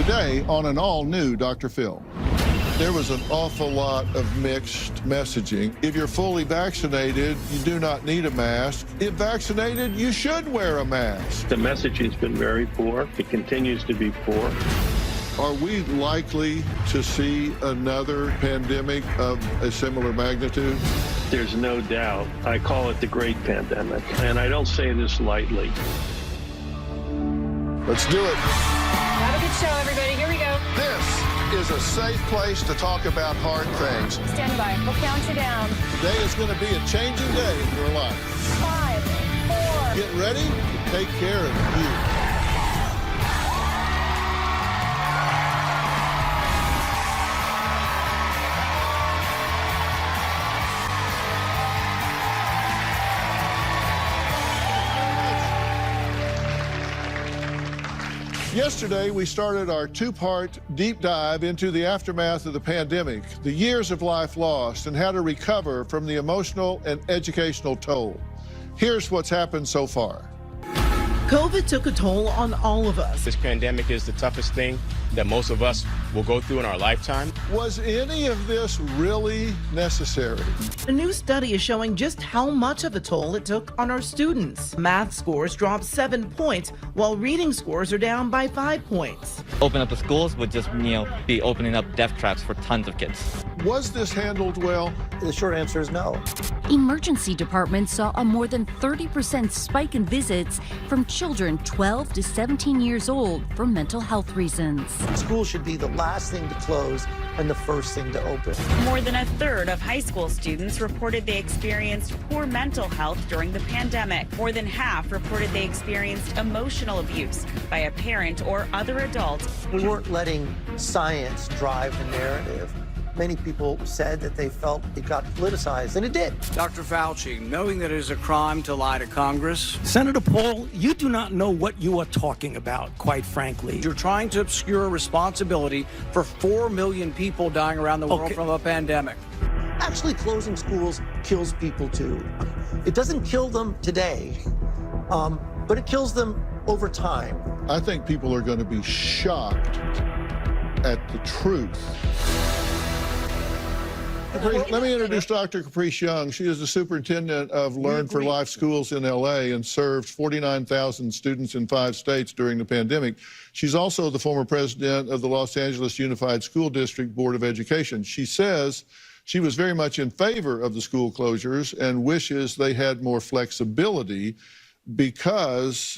Today on an all-new Dr. Phill. There was an awful lot of mixed messaging. If you're fully vaccinated, you do not need a mask. If vaccinated, you should wear a mask. The message has been very poor. It continues to be poor. Are we likely to see another pandemic of a similar magnitude? There's no doubt. I call it the Great Pandemic, and I don't say this lightly. Let's do it. Have a good show, everybody. Here we go. This is a safe place to talk about hard things. Stand by. We'll count you down. Today is going to be a changing day in your life. 5, 4. Get ready to take care of you. Yesterday, we started our two-part deep dive into the aftermath of the pandemic, the years of life lost, and how to recover from the emotional and educational toll. Here's what's happened so far. COVID took a toll on all of us. This pandemic is the toughest thing that most of us will go through in our lifetime. Was any of this really necessary? A new study is showing just how much of a toll it took on our students. Math scores dropped 7 points, while reading scores are down by 5 points. Open up the schools would just, be opening up death traps for tons of kids. Was this handled well? The short answer is no. Emergency departments saw a more than 30% spike in visits from children 12 to 17 years old for mental health reasons. School should be the last thing to close and the first thing to open. More than a third of high school students reported they experienced poor mental health during the pandemic. More than half reported they experienced emotional abuse by a parent or other adult. We weren't letting science drive the narrative. Many people said that they felt it got politicized, and it did. Dr. Fauci, knowing that it is a crime to lie to Congress. Senator Paul, you do not know what you are talking about, quite frankly. You're trying to obscure responsibility for 4 million people dying around the world from a pandemic. Actually, closing schools kills people, too. It doesn't kill them today, but it kills them over time. I think people are going to be shocked at the truth. Let me introduce Dr. Caprice Young. She is the superintendent of Learn for Life schools in LA and served 49,000 students in 5 states during the pandemic. She's also the former president of the Los Angeles Unified School District Board of Education. She says she was very much in favor of the school closures and wishes they had more flexibility because,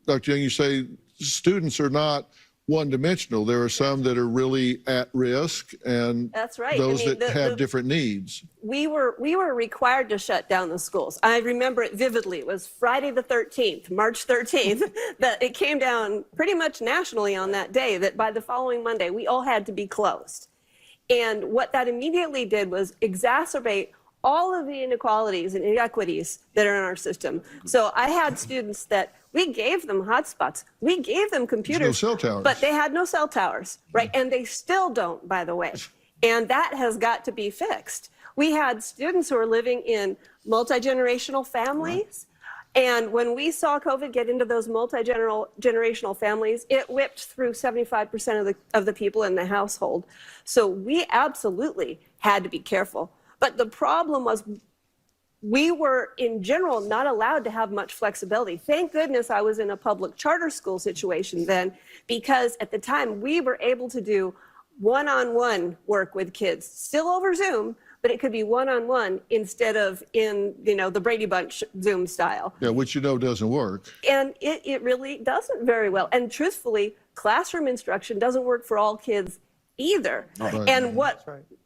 Dr. Young, you say students are not one-dimensional. There are some that are really at risk, and that's right. Those that have different needs. We were required to shut down the schools. I remember it vividly. It was Friday the 13th, March 13th, that it came down pretty much nationally on that day that by the following Monday, we all had to be closed. And what that immediately did was exacerbate all of the inequalities and inequities that are in our system. So I had students that we gave them hotspots. We gave them computers, no cell towers. But they had no cell towers, right? And they still don't, by the way. And that has got to be fixed. We had students who are living in multi-generational families. And when we saw COVID get into those multi-generational families, it whipped through 75% of the people in the household. So we absolutely had to be careful. But the problem was we were, in general, not allowed to have much flexibility. Thank goodness I was in a public charter school situation then, because at the time we were able to do one-on-one work with kids, still over Zoom, but it could be one-on-one instead of in, the Brady Bunch Zoom style. Yeah, which doesn't work. And it really doesn't very well. And truthfully, classroom instruction doesn't work for all kids either. Right. And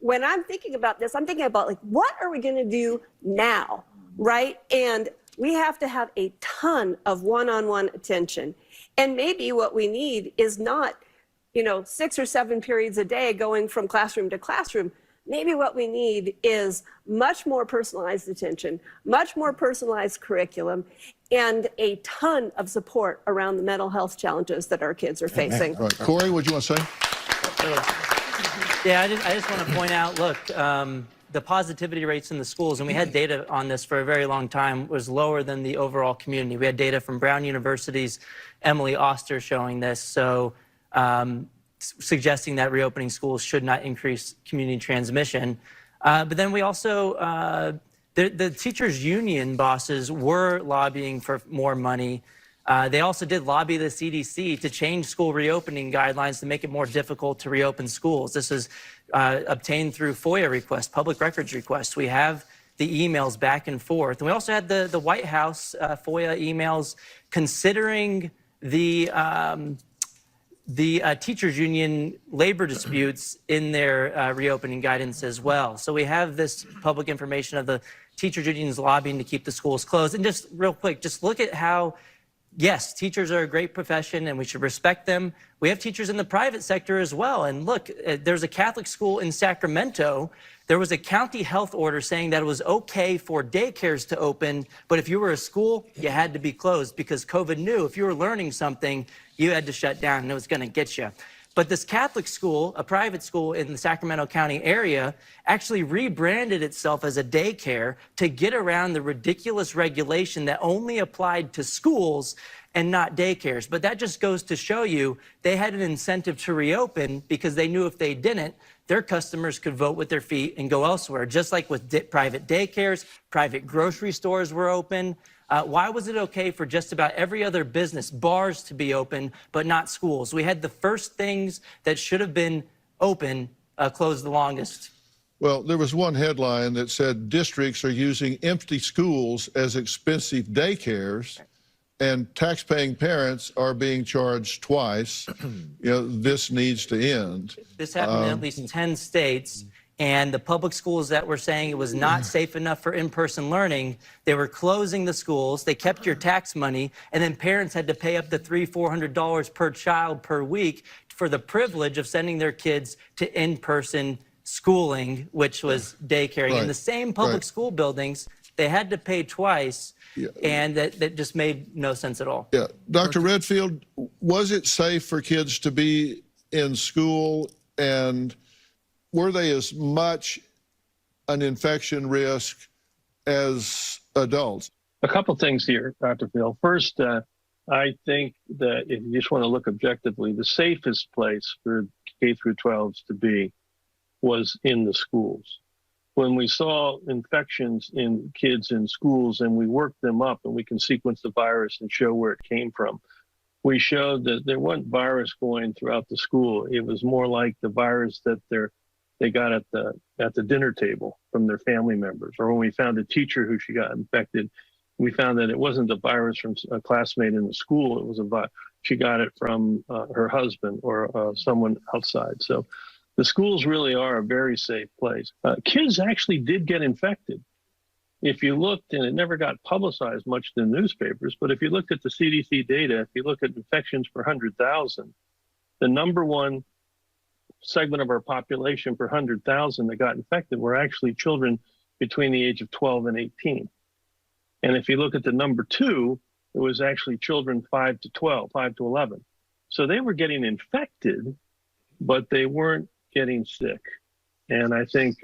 when I'm thinking about this, I'm thinking about what are we going to do now, right? And we have to have a ton of one-on-one attention. And maybe what we need is not, 6 or 7 periods a day going from classroom to classroom. Maybe what we need is much more personalized attention, much more personalized curriculum, and a ton of support around the mental health challenges that our kids are facing. Right. Corey, what do you want to say? Yeah, I just want to point out, look, the positivity rates in the schools, and we had data on this for a very long time, was lower than the overall community. We had data from Brown University's Emily Oster showing this. So suggesting that reopening schools should not increase community transmission. But then we also, the teachers' union bosses were lobbying for more money. They also did lobby the CDC to change school reopening guidelines to make it more difficult to reopen schools. This is obtained through FOIA requests, public records requests. We have the emails back and forth. And we also had the White House FOIA emails considering the teachers union labor disputes in their reopening guidance as well. So we have this public information of the teachers unions lobbying to keep the schools closed. And just real quick, just look at how, yes, teachers are a great profession and we should respect them. We have teachers in the private sector as well. And look, there's a Catholic school in Sacramento. There was a county health order saying that it was okay for daycares to open, but if you were a school, you had to be closed because COVID knew if you were learning something, you had to shut down and it was going to get you. But this Catholic school, a private school in the Sacramento County area, actually rebranded itself as a daycare to get around the ridiculous regulation that only applied to schools and not daycares. But that just goes to show you they had an incentive to reopen because they knew if they didn't, their customers could vote with their feet and go elsewhere. Just like with private daycares, private grocery stores were open. Why was it okay for just about every other business, bars to be open, but not schools? We had the first things that should have been open closed the longest. Well, there was one headline that said districts are using empty schools as expensive daycares, and tax-paying parents are being charged twice. You know, this needs to end. This happened in at least 10 states. And the public schools that were saying it was not safe enough for in-person learning, they were closing the schools, they kept your tax money, and then parents had to pay up to $300-400 per child per week for the privilege of sending their kids to in-person schooling, which was daycaring. In the same public school buildings, they had to pay twice, and that just made no sense at all. Yeah. Dr. Redfield, was it safe for kids to be in school, and were they as much an infection risk as adults? A couple things here, Dr. Phill. First, I think that if you just want to look objectively, the safest place for K through 12s to be was in the schools. When we saw infections in kids in schools and we worked them up and we can sequence the virus and show where it came from, we showed that there wasn't virus going throughout the school. It was more like the virus that they got at the dinner table from their family members. Or when we found a teacher who she got infected, we found that it wasn't the virus from a classmate in the school. It was she got it from her husband or someone outside. So the schools really are a very safe place. Kids actually did get infected. If you looked, and it never got publicized much in the newspapers, but if you looked at the CDC data, if you look at infections per 100,000, the number one segment of our population per 100,000 that got infected were actually children between the age of 12 and 18. And if you look at the number two, it was actually children 5 to 11. So they were getting infected, but they weren't getting sick. And I think,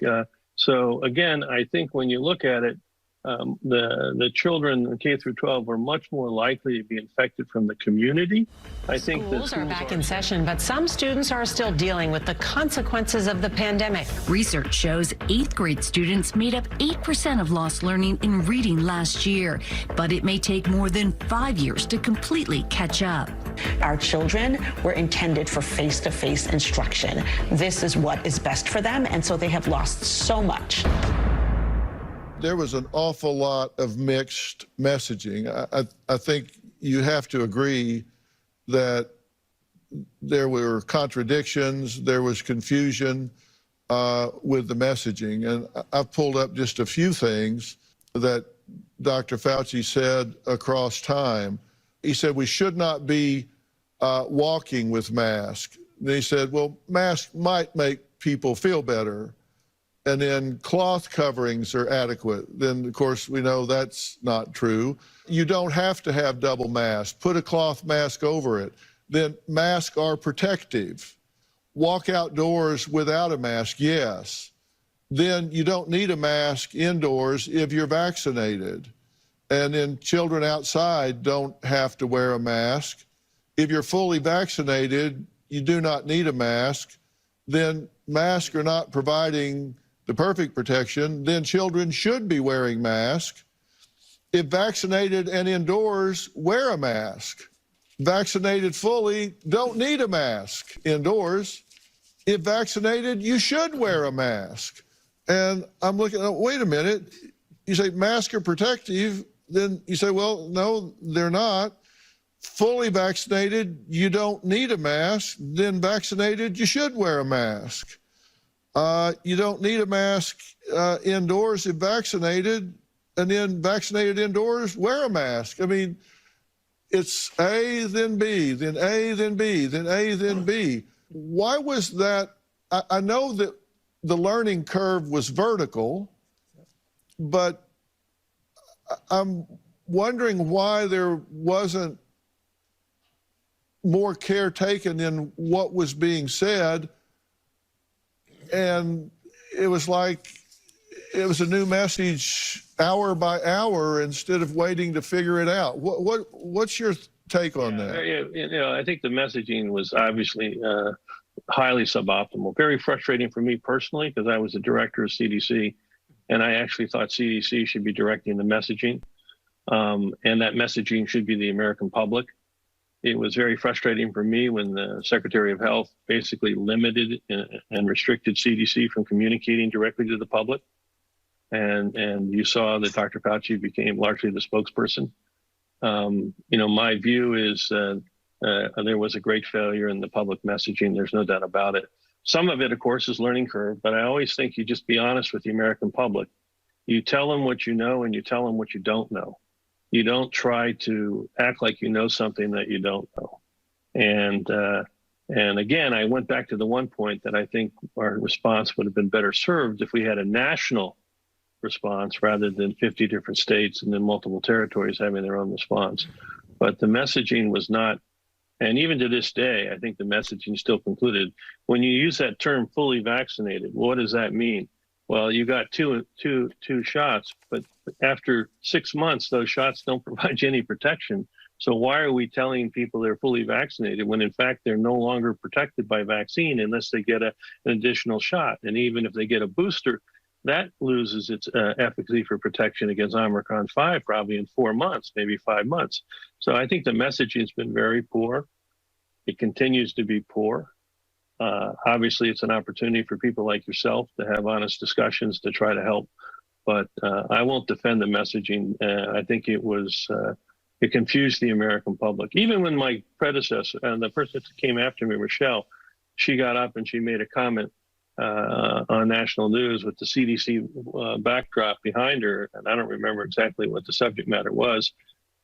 so again, I think when you look at it, the children in K through 12 were much more likely to be infected from the community. I think schools are back in session, but some students are still dealing with the consequences of the pandemic. Research shows 8th grade students made up 8% of lost learning in reading last year, but it may take more than 5 years to completely catch up. Our children were intended for face-to-face instruction. This is what is best for them, and so they have lost so much. There was an awful lot of mixed messaging. I think you have to agree that there were contradictions, there was confusion with the messaging. And I've pulled up just a few things that Dr. Fauci said across time. He said we should not be walking with masks. And he said, well, masks might make people feel better. And then cloth coverings are adequate. Then, of course, we know that's not true. You don't have to have double masks. Put a cloth mask over it. Then masks are protective. Walk outdoors without a mask, yes. Then you don't need a mask indoors if you're vaccinated. And then children outside don't have to wear a mask. If you're fully vaccinated, you do not need a mask, then masks are not providing the perfect protection, then children should be wearing masks. If vaccinated and indoors, wear a mask. Vaccinated fully, don't need a mask indoors. If vaccinated, you should wear a mask. And I'm looking, wait a minute, you say masks are protective, then you say, well, no, they're not. Fully vaccinated, you don't need a mask. Then vaccinated, you should wear a mask. You don't need a mask indoors if vaccinated, and then vaccinated indoors, wear a mask. I mean, it's A, then B, then A, then B, then A, then B. Why was that? I know that the learning curve was vertical, but I'm wondering why there wasn't more care taken in what was being said. And it was like it was a new message hour by hour instead of waiting to figure it out. What's your take on that? You know, I think the messaging was obviously highly suboptimal. Very frustrating for me personally, because I was the director of CDC, and I actually thought CDC should be directing the messaging, and that messaging should be the American public. It was very frustrating for me when the Secretary of Health basically limited and restricted CDC from communicating directly to the public. And you saw that Dr. Fauci became largely the spokesperson. You know, my view is there was a great failure in the public messaging. There's no doubt about it. Some of it, of course, is learning curve, but I always think you just be honest with the American public. You tell them what you know and you tell them what you don't know. You don't try to act like you know something that you don't know. And again, I went back to the one point that I think our response would have been better served if we had a national response rather than 50 different states and then multiple territories having their own response. But the messaging was not, and even to this day, I think the messaging still concluded. When you use that term fully vaccinated, what does that mean? Well, you got two shots, but after 6 months, those shots don't provide you any protection. So why are we telling people they're fully vaccinated when in fact they're no longer protected by vaccine unless they get an additional shot? And even if they get a booster, that loses its efficacy for protection against Omicron 5 probably in 4 months, maybe 5 months. So I think the messaging has been very poor. It continues to be poor. Obviously, it's an opportunity for people like yourself to have honest discussions to try to help. But I won't defend the messaging. I think it was it confused the American public. Even when my predecessor and the person that came after me, Rochelle, she got up and she made a comment on national news with the CDC backdrop behind her, and I don't remember exactly what the subject matter was,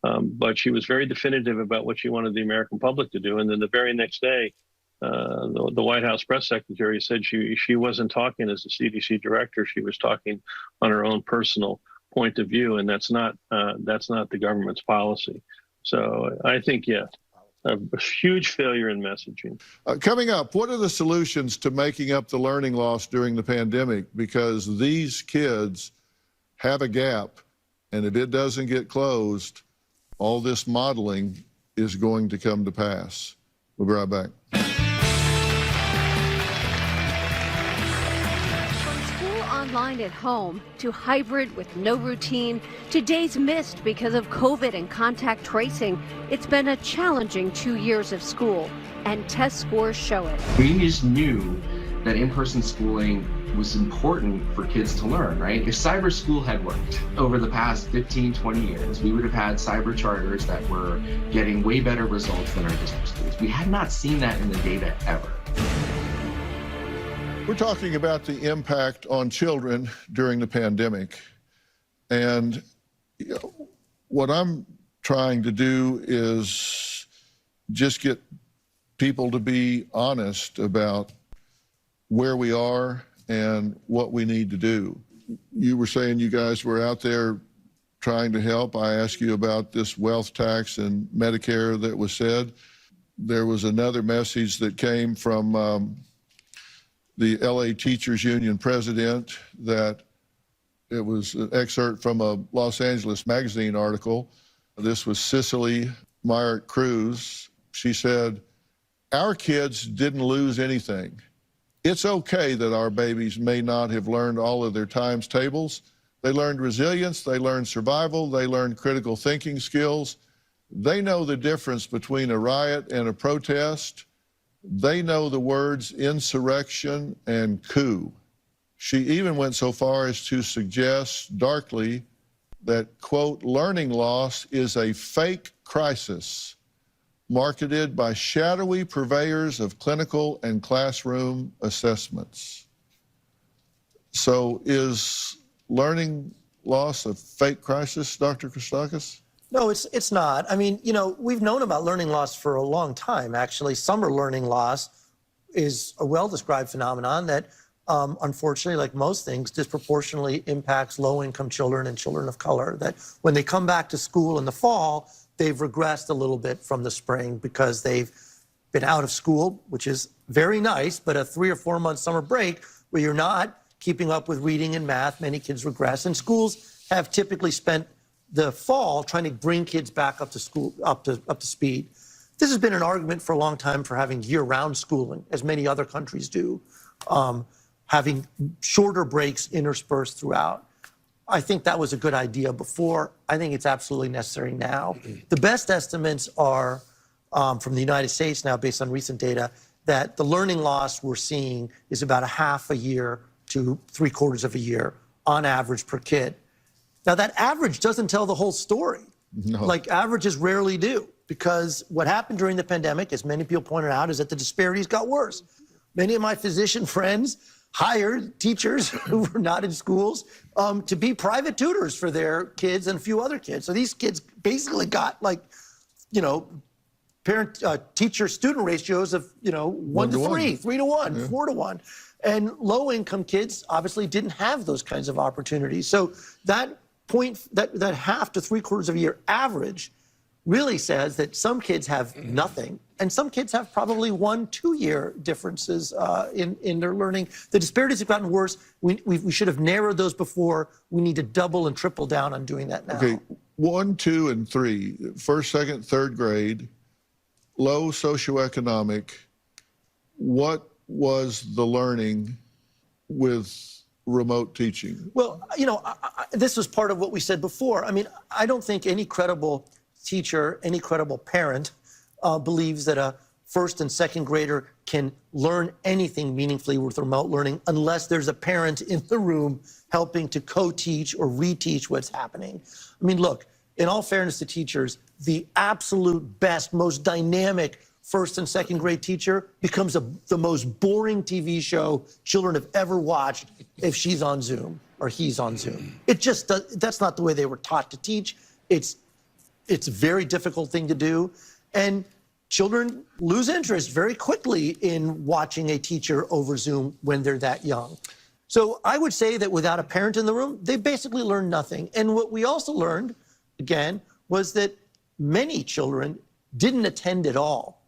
but she was very definitive about what she wanted the American public to do. And then the very next day, the White House press secretary said she wasn't talking as the CDC director; she was talking on her own personal point of view, and that's not the government's policy. So I think yes. A huge failure in messaging. Coming up, what are the solutions to making up the learning loss during the pandemic? Because these kids have a gap, and if it doesn't get closed, all this modeling is going to come to pass. We'll be right back. Online at home, to hybrid with no routine, to days missed because of COVID and contact tracing, it's been a challenging 2 years of school, and test scores show it. We just knew that in-person schooling was important for kids to learn, right? If cyber school had worked over the past 15, 20 years, we would have had cyber charters that were getting way better results than our district schools. We had not seen that in the data ever. We're talking about the impact on children during the pandemic. And what I'm trying to do is just get people to be honest about where we are and what we need to do. You were saying you guys were out there trying to help. I asked you about this wealth tax and Medicare that was said. There was another message that came from the LA Teachers Union president, that it was an excerpt from a Los Angeles magazine article. This was Cicely Myert Cruz. She said, Our kids didn't lose anything. It's okay that our babies may not have learned all of their times tables. They learned resilience, they learned survival, they learned critical thinking skills. They know the difference between a riot and a protest. They know the words insurrection and coup. She even went so far as to suggest darkly that, quote, learning loss is a fake crisis marketed by shadowy purveyors of clinical and classroom assessments. So is learning loss a fake crisis, Dr. Christakis? No, it's not. I mean, you know, we've known about learning loss for a long time, actually. Summer learning loss is a well-described phenomenon that, unfortunately, like most things, disproportionately impacts low-income children and children of color, that when they come back to school in the fall, they've regressed a little bit from the spring because they've been out of school, which is very nice, but a 3 or 4 month summer break where you're not keeping up with reading and math, many kids regress. And schools have typically spent the fall trying to bring kids back up to school, up to speed. This has been an argument for a long time for having year-round schooling, as many other countries do, having shorter breaks interspersed throughout. I think that was a good idea before. I think it's absolutely necessary now. The best estimates are from the United States now, based on recent data, that the learning loss we're seeing is about a half a year to 3/4 of a year on average per kid. Now, that average doesn't tell the whole story. No. Like averages rarely do, because what happened during the pandemic, as many people pointed out, is that the disparities got worse. Many of my physician friends hired teachers who were not in schools to be private tutors for their kids and a few other kids. So these kids basically got, like, you know, parent teacher student ratios of, you know, 1 to 3, 3 to 1, yeah. 4 to 1. And low income kids obviously didn't have those kinds of opportunities. So that point, that half to 3/4 of a year average really says that some kids have nothing, and some kids have probably 1-2 year differences in their learning. The disparities have gotten worse. We should have narrowed those before. We need to double and triple down on doing that now. Okay, 1, 2, and 3, first, second, third grade, low socioeconomic. What was the learning with remote teaching? Well, you know, this was part of what we said before. I mean, I don't think any credible teacher, any credible parent believes that a first and second grader can learn anything meaningfully with remote learning unless there's a parent in the room helping to co-teach or reteach what's happening. I mean, look, in all fairness to teachers, the absolute best, most dynamic first and second grade teacher becomes the most boring TV show children have ever watched if she's on Zoom or he's on Zoom. It just that's not the way they were taught to teach. It's a very difficult thing to do, and children lose interest very quickly in watching a teacher over Zoom when they're that young. So I would say that without a parent in the room, they basically learn nothing. And what we also learned, again, was that many children didn't attend at all,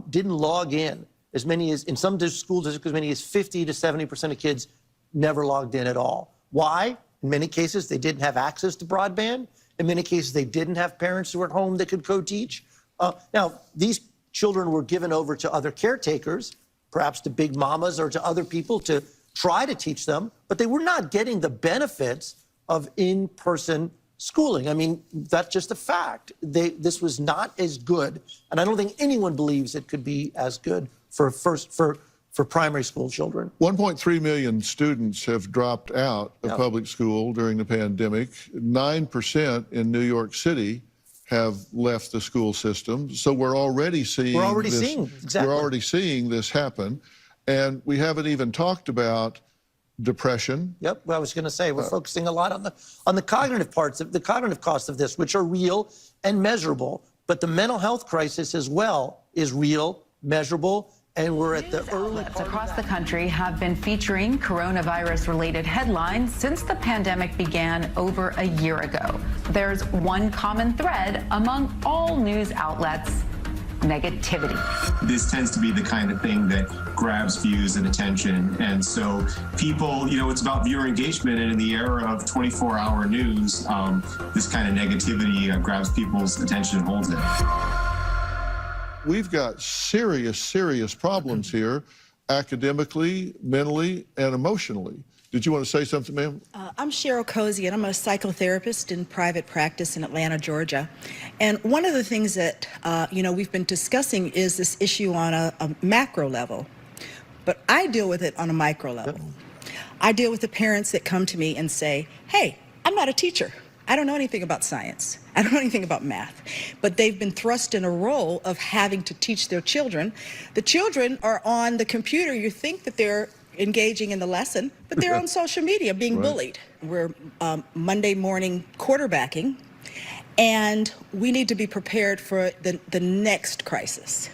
didn't log in. As many as, in some school districts, as many as 50 to 70% of kids never logged in at all. Why? In many cases, they didn't have access to broadband. In many cases, they didn't have parents who were at home that could co-teach. Now, these children were given over to other caretakers, perhaps to big mamas or to other people to try to teach them, but they were not getting the benefits of in-person schooling. I mean, that's just a fact. This was not as good, and I don't think anyone believes it could be as good for primary school children. 1.3 million students have dropped out of public school during the pandemic. 9% in New York City have left the school system. So we're already seeing this happen. And we haven't even talked about depression. Yep, well, I was going to say we're focusing a lot on the cognitive parts of the cognitive costs of this, which are real and measurable. But the mental health crisis as well is real, measurable, and we're at the early parts. Across the country have been featuring coronavirus-related headlines since the pandemic began over a year ago. There's one common thread among all news outlets: negativity. This tends to be the kind of thing that grabs views and attention. And so people, you know, it's about viewer engagement. And in the era of 24-hour news, this kind of negativity grabs people's attention and holds it. we've got serious, serious problems here, academically, mentally, and emotionally. Did you want to say something, ma'am? I'm Cheryl Cozy, and I'm a psychotherapist in private practice in Atlanta, Georgia. And one of the things that, we've been discussing is this issue on a macro level. But I deal with it on a micro level. Yep. I deal with the parents that come to me and say, hey, I'm not a teacher. I don't know anything about science. I don't know anything about math. But they've been thrust in a role of having to teach their children. The children are on the computer. You think that they're engaging in the lesson, but they're on social media being bullied. We're Monday morning quarterbacking, and we need to be prepared for the next crisis.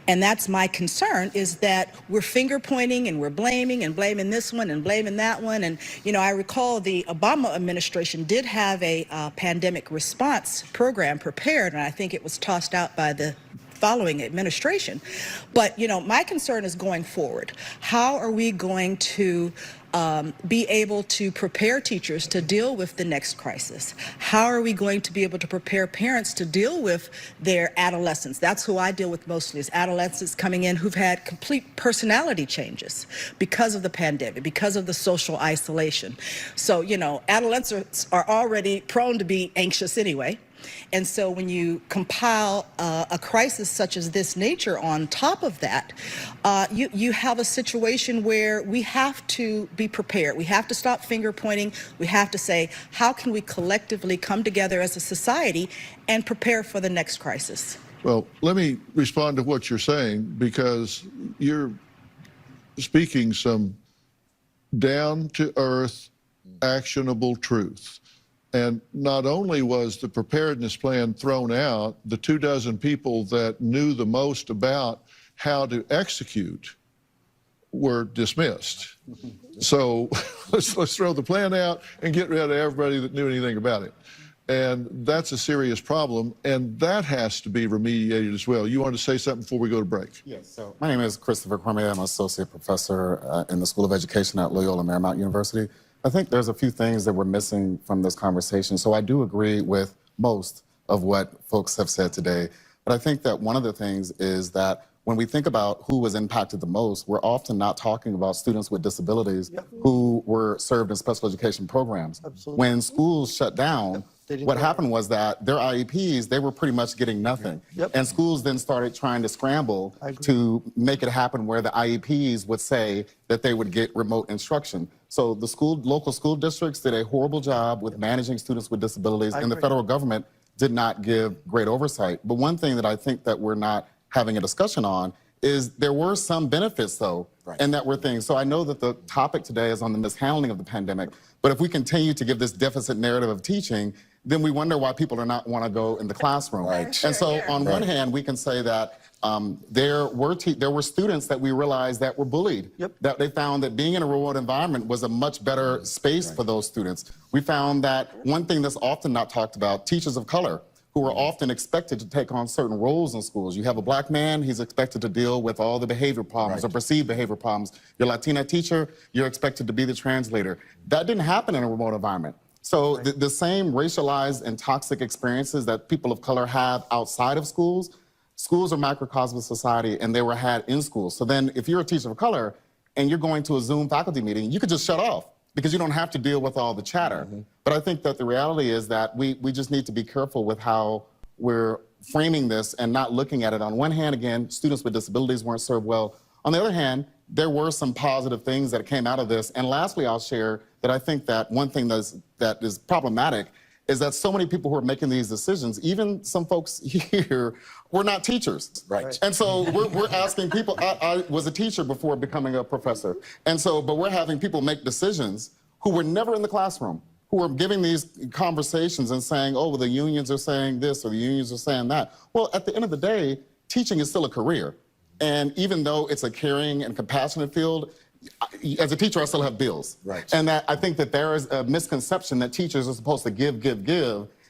And that's my concern, is that we're finger pointing and we're blaming this one and blaming that one. And, I recall the Obama administration did have a pandemic response program prepared, and I think it was tossed out by the following administration. But, my concern is going forward. How are we going to be able to prepare teachers to deal with the next crisis? How are we going to be able to prepare parents to deal with their adolescents? That's who I deal with mostly, is adolescents coming in who've had complete personality changes because of the pandemic, because of the social isolation. So, adolescents are already prone to be anxious anyway. And so when you compile a crisis such as this nature on top of that, you have a situation where we have to be prepared. We have to stop finger pointing. We have to say, how can we collectively come together as a society and prepare for the next crisis? Well, let me respond to what you're saying, because you're speaking some down-to-earth, actionable truth. And not only was the preparedness plan thrown out, the 24 people that knew the most about how to execute were dismissed. So let's throw the plan out and get rid of everybody that knew anything about it. And that's a serious problem, and that has to be remediated as well. You want to say something before we go to break? Yes. So my name is Christopher Cormier. I'm an associate professor in the School of Education at Loyola Marymount University. I think there's a few things that we're missing from this conversation. So I do agree with most of what folks have said today. But I think that one of the things is that when we think about who was impacted the most, we're often not talking about students with disabilities who were served in special education programs. Absolutely. When schools shut down, what happened was that their IEPs, they were pretty much getting nothing. And schools then started trying to scramble to make it happen where the IEPs would say that they would get remote instruction. So the local school districts did a horrible job with managing students with disabilities, and the federal government did not give great oversight. But one thing that I think that we're not having a discussion on is there were some benefits, though, and that were things. So I know that the topic today is on the mishandling of the pandemic, but if we continue to give this deficit narrative of teaching, then we wonder why people are not want to go in the classroom. And so on one hand, we can say that there were students that we realized that were bullied, that they found that being in a remote environment was a much better space for those students. We found that one thing that's often not talked about, teachers of color, who are often expected to take on certain roles in schools. You have a black man, he's expected to deal with all the behavior problems or perceived behavior problems. Your Latina teacher, you're expected to be the translator. That didn't happen in a remote environment. So the same racialized and toxic experiences that people of color have outside of schools are microcosm of society, and they were had in schools. So then if you're a teacher of color and you're going to a Zoom faculty meeting, you could just shut off, because you don't have to deal with all the chatter. But I think that the reality is that we just need to be careful with how we're framing this and not looking at it. On one hand, again, students with disabilities weren't served well. On the other hand, there were some positive things that came out of this. And lastly, I'll share that I think that one thing that is problematic is that so many people who are making these decisions, even some folks here, were not teachers. And so we're asking people, I was a teacher before becoming a professor. And so, but we're having people make decisions who were never in the classroom, who are giving these conversations and saying, oh, well, the unions are saying this or the unions are saying that. Well, at the end of the day, teaching is still a career. And even though it's a caring and compassionate field, as a teacher, I still have bills. And that I think that there is a misconception that teachers are supposed to give,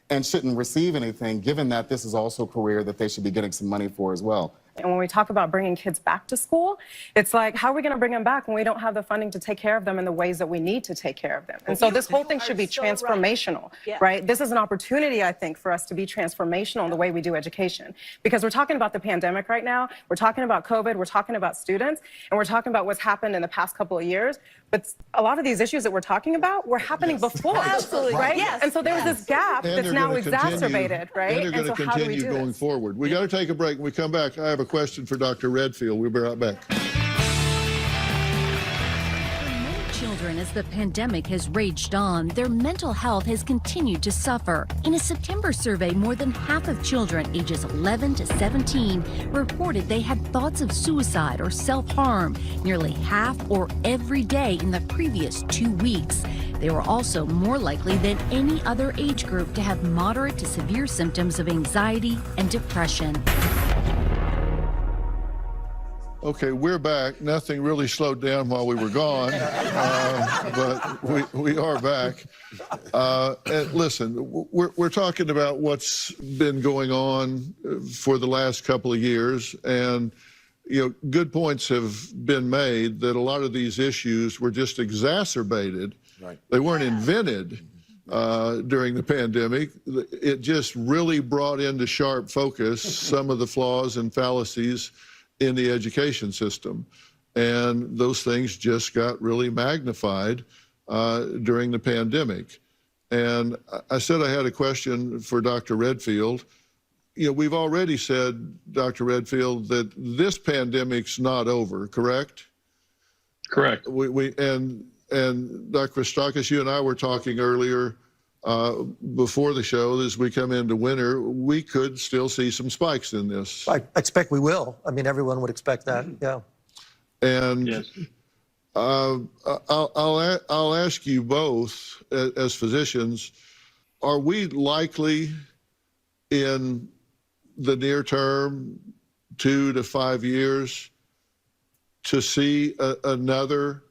and shouldn't receive anything, given that this is also a career that they should be getting some money for as well. And when we talk about bringing kids back to school, it's like, how are we going to bring them back when we don't have the funding to take care of them in the ways that we need to take care of them? And so this whole thing should be transformational, right? This is an opportunity, I think, for us to be transformational in the way we do education. Because we're talking about the pandemic right now, we're talking about COVID, we're talking about students, and we're talking about what's happened in the past couple of years. But a lot of these issues that we're talking about were happening before. Absolutely. Right? Yes. And so there was this gap that's now exacerbated, right? And they're going to so how do we continue do going this? forward. We got to take a break. When we come back, I have a question for Dr. Redfield. We'll be right back. Children, as the pandemic has raged on, their mental health has continued to suffer. In a September survey, more than half of children ages 11 to 17 reported they had thoughts of suicide or self-harm, nearly half or every day in the previous 2 weeks. They were also more likely than any other age group to have moderate to severe symptoms of anxiety and depression. Okay, we're back. Nothing really slowed down while we were gone, but we are back. And listen, we're talking about what's been going on for the last couple of years, and good points have been made that a lot of these issues were just exacerbated. Right. They weren't invented during the pandemic. It just really brought into sharp focus some of the flaws and fallacies in the education system. And those things just got really magnified during the pandemic. And I said I had a question for Dr. Redfield. We've already said, Dr. Redfield, that this pandemic's not over, correct? Correct. And Dr. Christakis, you and I were talking earlier before the show, as we come into winter, we could still see some spikes in this. I expect we will. I mean, everyone would expect that, yeah. And Yes. I'll ask you both, as physicians, are we likely in the near term, 2 to 5 years, to see another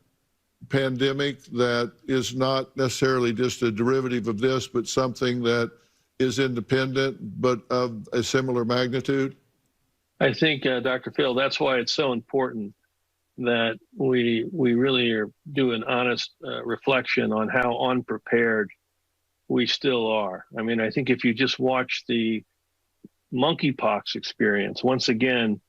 pandemic that is not necessarily just a derivative of this, but something that is independent but of a similar magnitude? I think, Dr. Phill, that's why it's so important that we really do an honest reflection on how unprepared we still are. I mean, I think if you just watch the monkeypox experience, once again,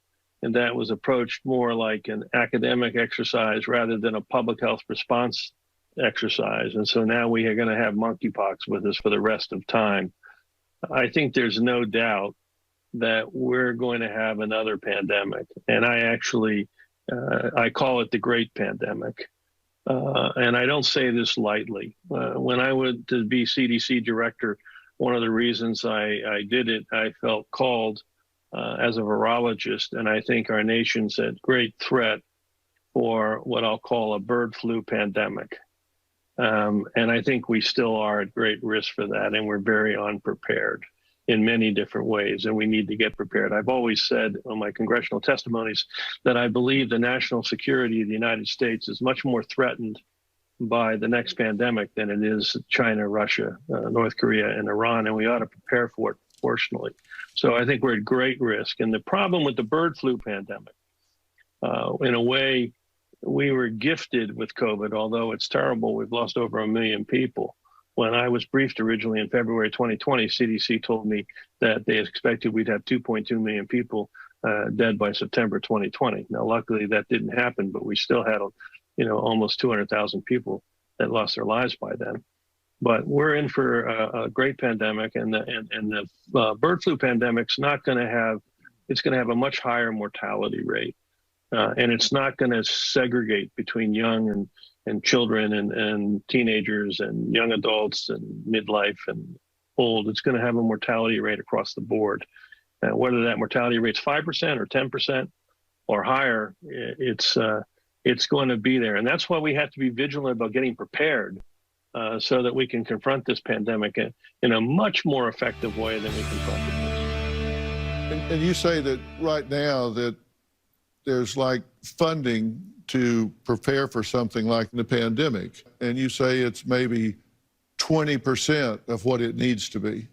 and that was approached more like an academic exercise rather than a public health response exercise. And so now we are going to have monkeypox with us for the rest of time. I think there's no doubt that we're going to have another pandemic. And I actually, I call it the Great Pandemic. And I don't say this lightly. When I went to be CDC director, one of the reasons I did it, I felt called as a virologist, and I think our nation's at great threat for what I'll call a bird flu pandemic. And I think we still are at great risk for that, and we're very unprepared in many different ways, and we need to get prepared. I've always said on my congressional testimonies that I believe the national security of the United States is much more threatened by the next pandemic than it is China, Russia, North Korea, and Iran, and we ought to prepare for it proportionally. So I think we're at great risk. And the problem with the bird flu pandemic, in a way, we were gifted with COVID, although it's terrible. We've lost over 1 million people. When I was briefed originally in February 2020, CDC told me that they expected we'd have 2.2 million people dead by September 2020. Now, luckily, that didn't happen, but we still had, almost 200,000 people that lost their lives by then. But we're in for a great pandemic, and the bird flu pandemic's not going to have. It's going to have a much higher mortality rate, and it's not going to segregate between young and children and teenagers and young adults and midlife and old. It's going to have a mortality rate across the board. Whether that mortality rate's 5% or 10% or higher, it's going to be there, and that's why we have to be vigilant about getting prepared. So that we can confront this pandemic in a much more effective way than we confronted this. And you say that right now that there's like funding to prepare for something like the pandemic, and you say it's maybe 20% of what it needs to be.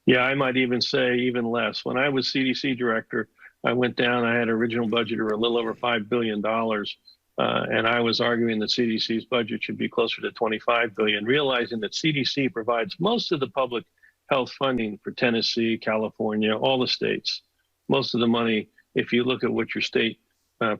Yeah, I might even say even less. When I was CDC director, I went down, I had an original budget of a little over $5 billion. And I was arguing that CDC's budget should be closer to $25 billion, realizing that CDC provides most of the public health funding for Tennessee, California, all the states. Most of the money, if you look at what your state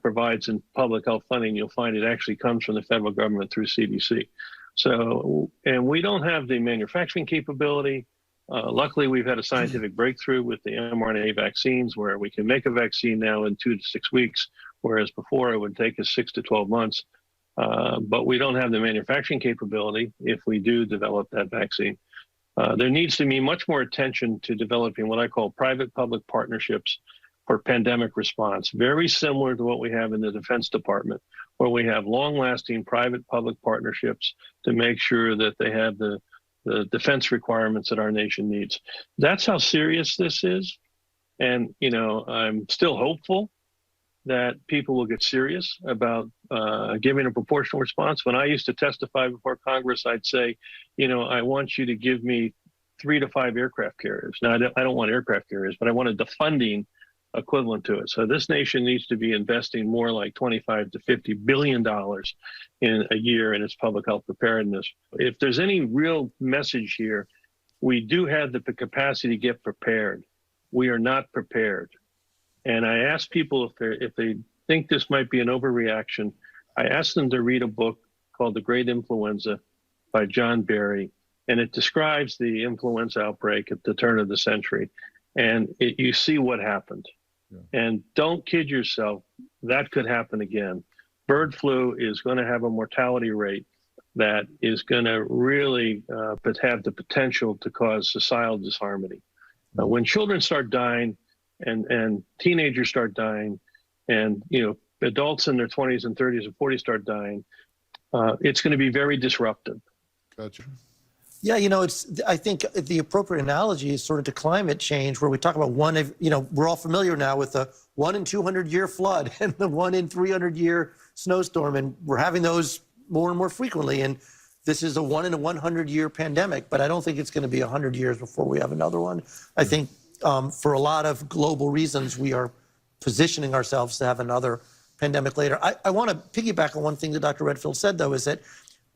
provides in public health funding, you'll find it actually comes from the federal government through CDC. So, and we don't have the manufacturing capability. Luckily, we've had a scientific breakthrough with the mRNA vaccines where we can make a vaccine now in 2 to 6 weeks, whereas before it would take us 6 to 12 months. But we don't have the manufacturing capability if we do develop that vaccine. There needs to be much more attention to developing what I call private-public partnerships for pandemic response, very similar to what we have in the Defense Department, where we have long-lasting private-public partnerships to make sure that they have the defense requirements that our nation needs. That's how serious this is. And, you know, I'm still hopeful that people will get serious about giving a proportional response. When I used to testify before Congress, I'd say, you know, I want you to give me 3 to 5 aircraft carriers. Now, I don't want aircraft carriers, but I wanted the funding equivalent to it. So this nation needs to be investing more like $25 to $50 billion in a year in its public health preparedness. If there's any real message here, we do have the capacity to get prepared. We are not prepared. And I ask people if they think this might be an overreaction, I ask them to read a book called The Great Influenza by John Barry. And it describes the influenza outbreak at the turn of the century. And you see what happened. Yeah. And don't kid yourself, that could happen again. Bird flu is going to have a mortality rate that is going to really have the potential to cause societal disharmony. When children start dying and teenagers start dying and, you know, adults in their 20s and 30s and 40s start dying, it's going to be very disruptive. Gotcha. Yeah, you know, I think the appropriate analogy is sort of to climate change, where we talk about we're all familiar now with the 1 in 200 year flood and the 1 in 300 year snowstorm, and we're having those more and more frequently. And this is a 1 in a 100 year pandemic, but I don't think it's going to be 100 years before we have another one. I think for a lot of global reasons, we are positioning ourselves to have another pandemic later. I want to piggyback on one thing that Dr. Redfield said, though, is that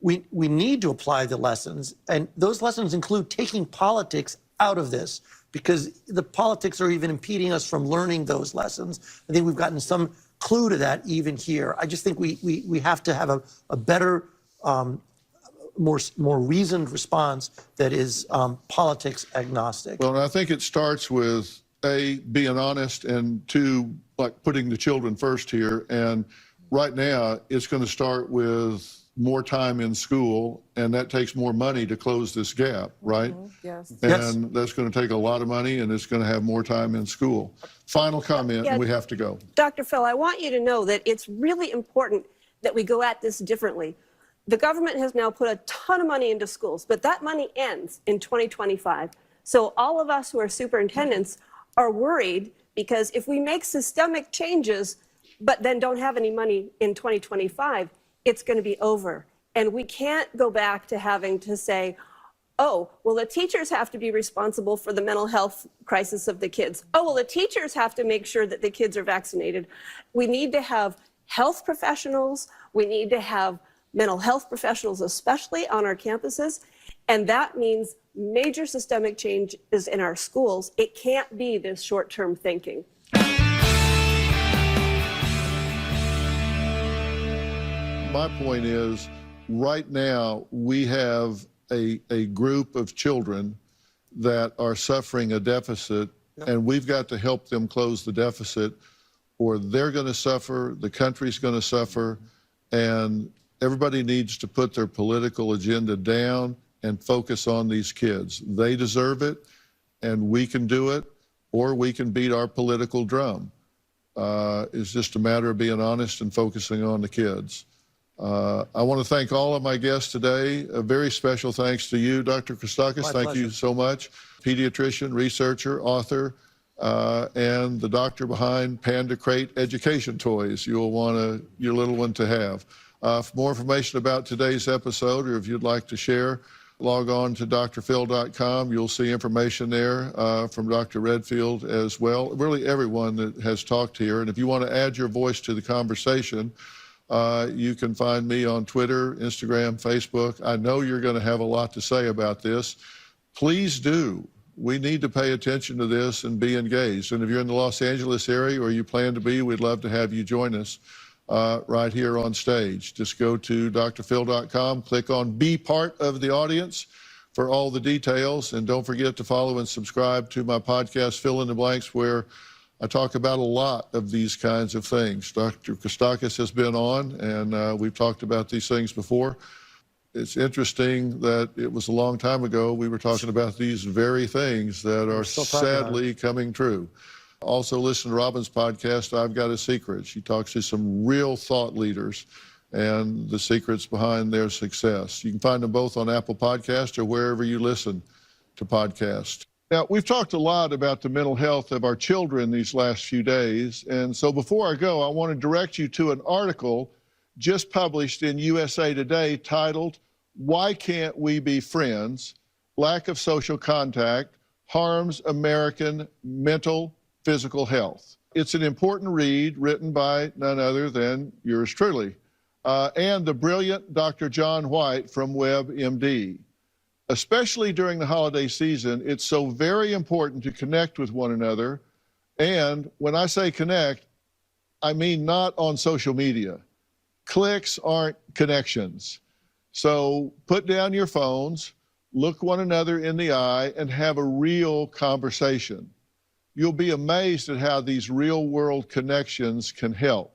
we need to apply the lessons, and those lessons include taking politics out of this, because the politics are even impeding us from learning those lessons. I think we've gotten some clue to that even here. I just think we have to have a better, more reasoned response that is politics agnostic. Well, and I think it starts with A, being honest, and 2, like putting the children first here. And right now, it's going to start with more time in school, and that takes more money to close this gap, right? Yes. And that's going to take a lot of money, and it's going to have more time in school. Final comment, and we have to go. Dr. Phill, I want you to know that it's really important that we go at this differently. The government has now put a ton of money into schools, but that money ends in 2025. So all of us who are superintendents are worried, because if we make systemic changes, but then don't have any money in 2025, it's going to be over. And we can't go back to having to say, oh, well, the teachers have to be responsible for the mental health crisis of the kids. Oh, well, the teachers have to make sure that the kids are vaccinated. We need to have health professionals. We need to have mental health professionals, especially on our campuses. And that means major systemic changes in our schools. It can't be this short-term thinking. My point is, right now, we have a group of children that are suffering a deficit, and we've got to help them close the deficit, or they're going to suffer, the country's going to suffer, and everybody needs to put their political agenda down and focus on these kids. They deserve it, and we can do it, or we can beat our political drum. It's just a matter of being honest and focusing on the kids. I want to thank all of my guests today. A very special thanks to you, Dr. Christakis. Thank you so much. Pediatrician, researcher, author, and the doctor behind Panda Crate Education Toys. You'll want your little one to have. For more information about today's episode, or if you'd like to share log on to drphill.com. You'll see information there from Dr. Redfield as well. Really everyone that has talked here. And if you want to add your voice to the conversation, you can find me on Twitter, Instagram, Facebook. I know you're going to have a lot to say about this. Please do. We need to pay attention to this and be engaged. And if you're in the Los Angeles area or you plan to be, we'd love to have you join us right here on stage. Just go to drphill.com, click on Be Part of the Audience for all the details. And don't forget to follow and subscribe to my podcast, Fill in the Blanks, where I talk about a lot of these kinds of things. Dr. Kostakis has been on, and we've talked about these things before. It's interesting that it was a long time ago we were talking about these very things that are sadly coming true. Also listen to Robin's podcast, I've Got a Secret. She talks to some real thought leaders and the secrets behind their success. You can find them both on Apple Podcasts or wherever you listen to podcasts. Now, we've talked a lot about the mental health of our children these last few days. And so before I go, I want to direct you to an article just published in USA Today titled, "Why Can't We Be Friends? Lack of Social Contact Harms American Mental Physical Health." It's an important read written by none other than yours truly and the brilliant Dr. John White from WebMD. Especially during the holiday season, it's so very important to connect with one another. And when I say connect, I mean not on social media. Clicks aren't connections. So put down your phones, look one another in the eye, and have a real conversation. You'll be amazed at how these real-world connections can help.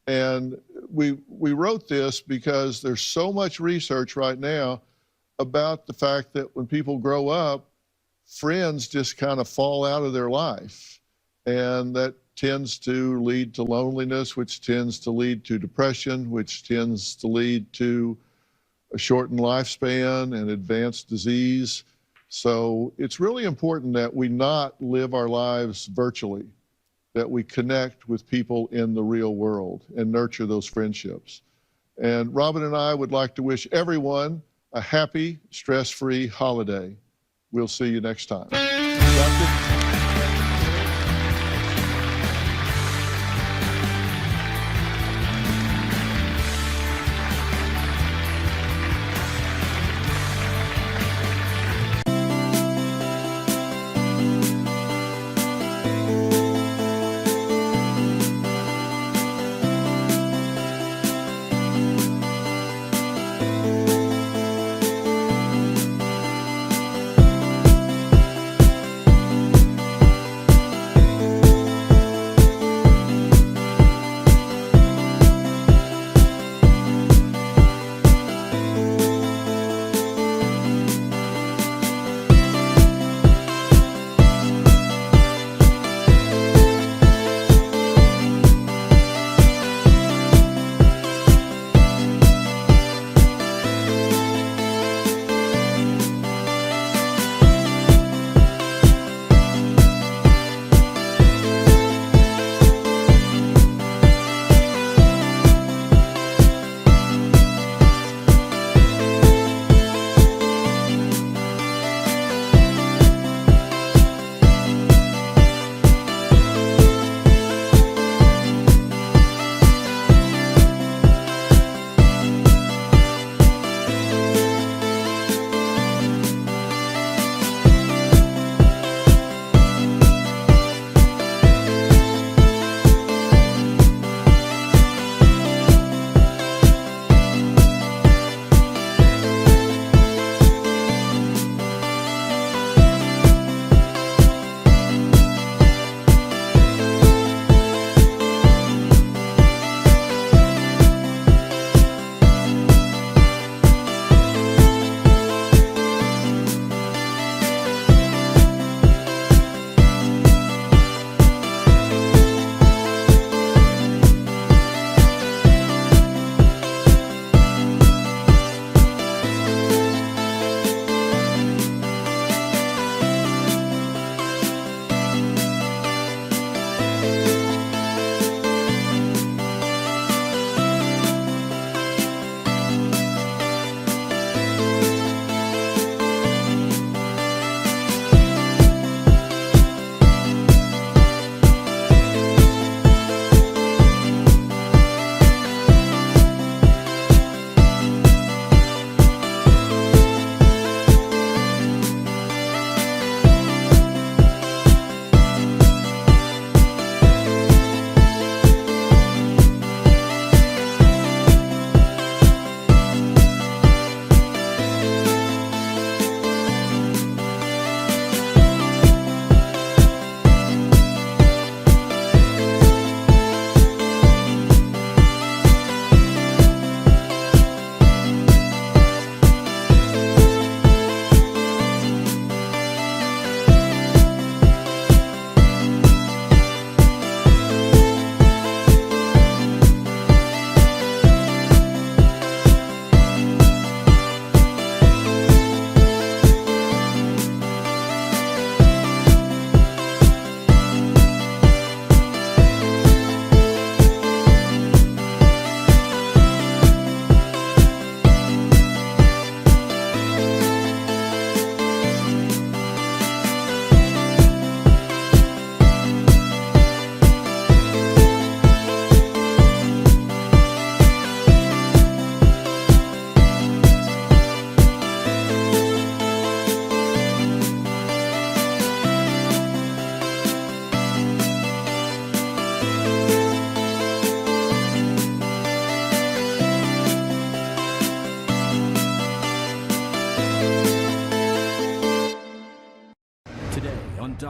And we wrote this because there's so much research right now about the fact that when people grow up, friends just kind of fall out of their life. And that tends to lead to loneliness, which tends to lead to depression, which tends to lead to a shortened lifespan and advanced disease. So it's really important that we not live our lives virtually, that we connect with people in the real world and nurture those friendships. And Robin and I would like to wish everyone a happy, stress-free holiday. We'll see you next time. Doctor?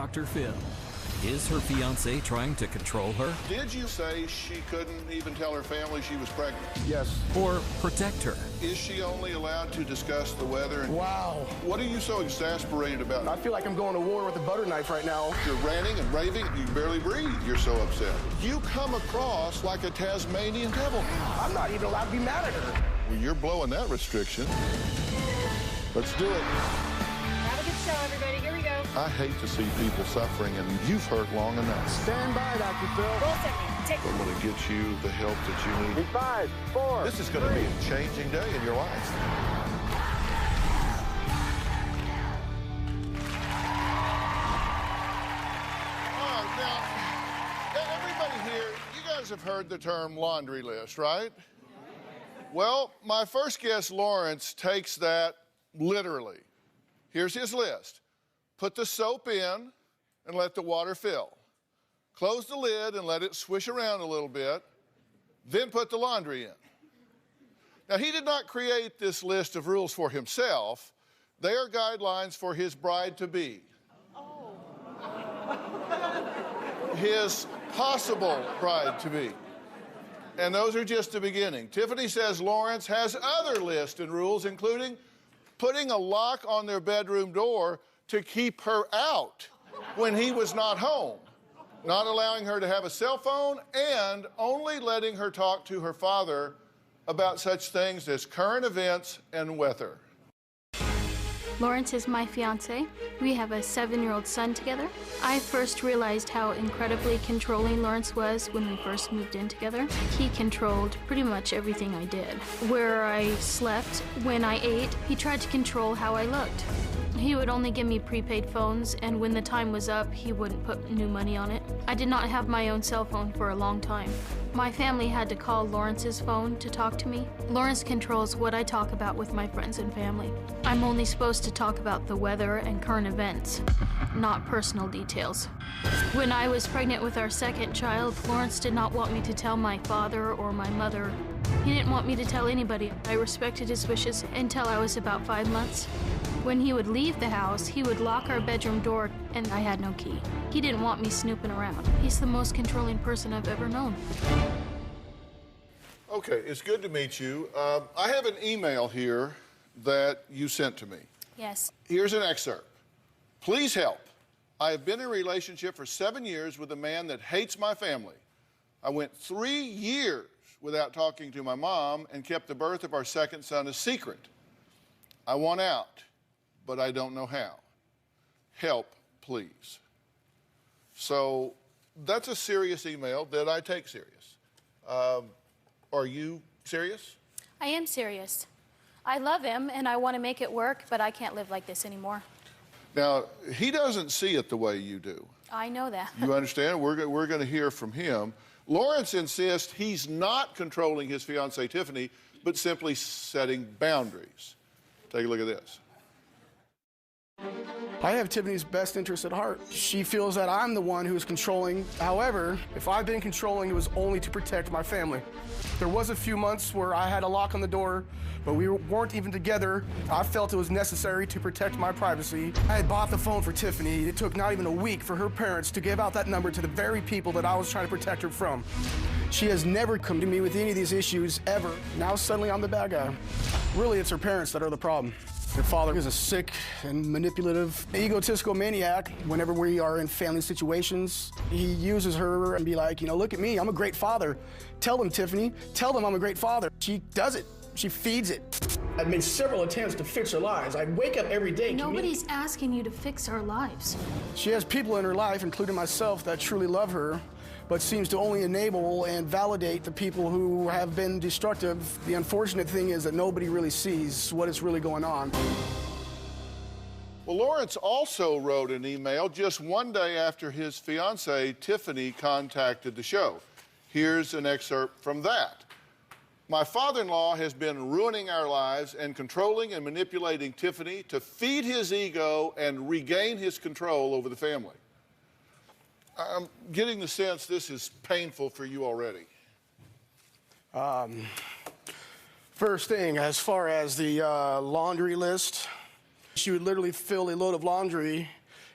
Dr. Phill. Is her fiance trying to control her? Did you say she couldn't even tell her family she was pregnant? Yes. Or protect her? Is she only allowed to discuss the weather? Wow. What are you so exasperated about? I feel like I'm going to war with a butter knife right now. You're ranting and raving. You can barely breathe. You're so upset. You come across like a Tasmanian devil. I'm not even allowed to be mad at her. Well, you're blowing that restriction. Let's do it. Have a good show, everybody. Here we go. I hate to see people suffering, and you've hurt long enough. Stand by, Dr. Phill. Roll Tiffany. Take I'm going to get you the help that you need. In 5, 4. This is going to be a changing day in your life. All right, now, everybody here, you guys have heard the term laundry list, right? Well, my first guest, Lawrence, takes that literally. Here's his list. Put the soap in and let the water fill. Close the lid and let it swish around a little bit. Then put the laundry in. Now, he did not create this list of rules for himself. They are guidelines for his bride-to-be. His possible bride-to-be. And those are just the beginning. Tiffany says Lawrence has other lists and rules, including putting a lock on their bedroom door to keep her out when he was not home, not allowing her to have a cell phone, and only letting her talk to her father about such things as current events and weather. Lawrence is my fiance. We have a 7-year-old son together. I first realized how incredibly controlling Lawrence was when we first moved in together. He controlled pretty much everything I did. Where I slept, when I ate, he tried to control how I looked. He would only give me prepaid phones, and when the time was up, he wouldn't put new money on it. I did not have my own cell phone for a long time. My family had to call Lawrence's phone to talk to me. Lawrence controls what I talk about with my friends and family. I'm only supposed to talk about the weather and current events, not personal details. When I was pregnant with our second child, Lawrence did not want me to tell my father or my mother. He didn't want me to tell anybody. I respected his wishes until I was about 5 months. When he would leave the house, he would lock our bedroom door, and I had no key. He didn't want me snooping around. He's the most controlling person I've ever known. Okay, it's good to meet you. I have an email here that you sent to me. Yes. Here's an excerpt. Please help. I have been in a relationship for 7 years with a man that hates my family. I went 3 years without talking to my mom and kept the birth of our second son a secret. I want out, but I don't know how. Help, please. So that's a serious email that I take serious. Are you serious? I am serious. I love him, and I want to make it work, but I can't live like this anymore. Now, he doesn't see it the way you do. I know that. You understand? We're going to hear from him. Lawrence insists he's not controlling his fiancée, Tiffany, but simply setting boundaries. Take a look at this. I have Tiffany's best interest at heart. She feels that I'm the one who is controlling. However, if I've been controlling, it was only to protect my family. There was a few months where I had a lock on the door, but we weren't even together. I felt it was necessary to protect my privacy. I had bought the phone for Tiffany. It took not even a week for her parents to give out that number to the very people that I was trying to protect her from. She has never come to me with any of these issues, ever. Now suddenly I'm the bad guy. Really, it's her parents that are the problem. Her father is a sick and manipulative, egotistical maniac. Whenever we are in family situations, he uses her and be like, you know, look at me, I'm a great father. Tell them, Tiffany, tell them I'm a great father. She does it. She feeds it. I've made several attempts to fix her lives. I wake up every day. Nobody's asking you to fix our lives. She has people in her life, including myself, that truly love her, but seems to only enable and validate the people who have been destructive. The unfortunate thing is that nobody really sees what is really going on. Well, Lawrence also wrote an email just one day after his fiancée, Tiffany, contacted the show. Here's an excerpt from that. My father-in-law has been ruining our lives and controlling and manipulating Tiffany to feed his ego and regain his control over the family. I'm getting the sense this is painful for you already. First thing, as far as the laundry list, she would literally fill a load of laundry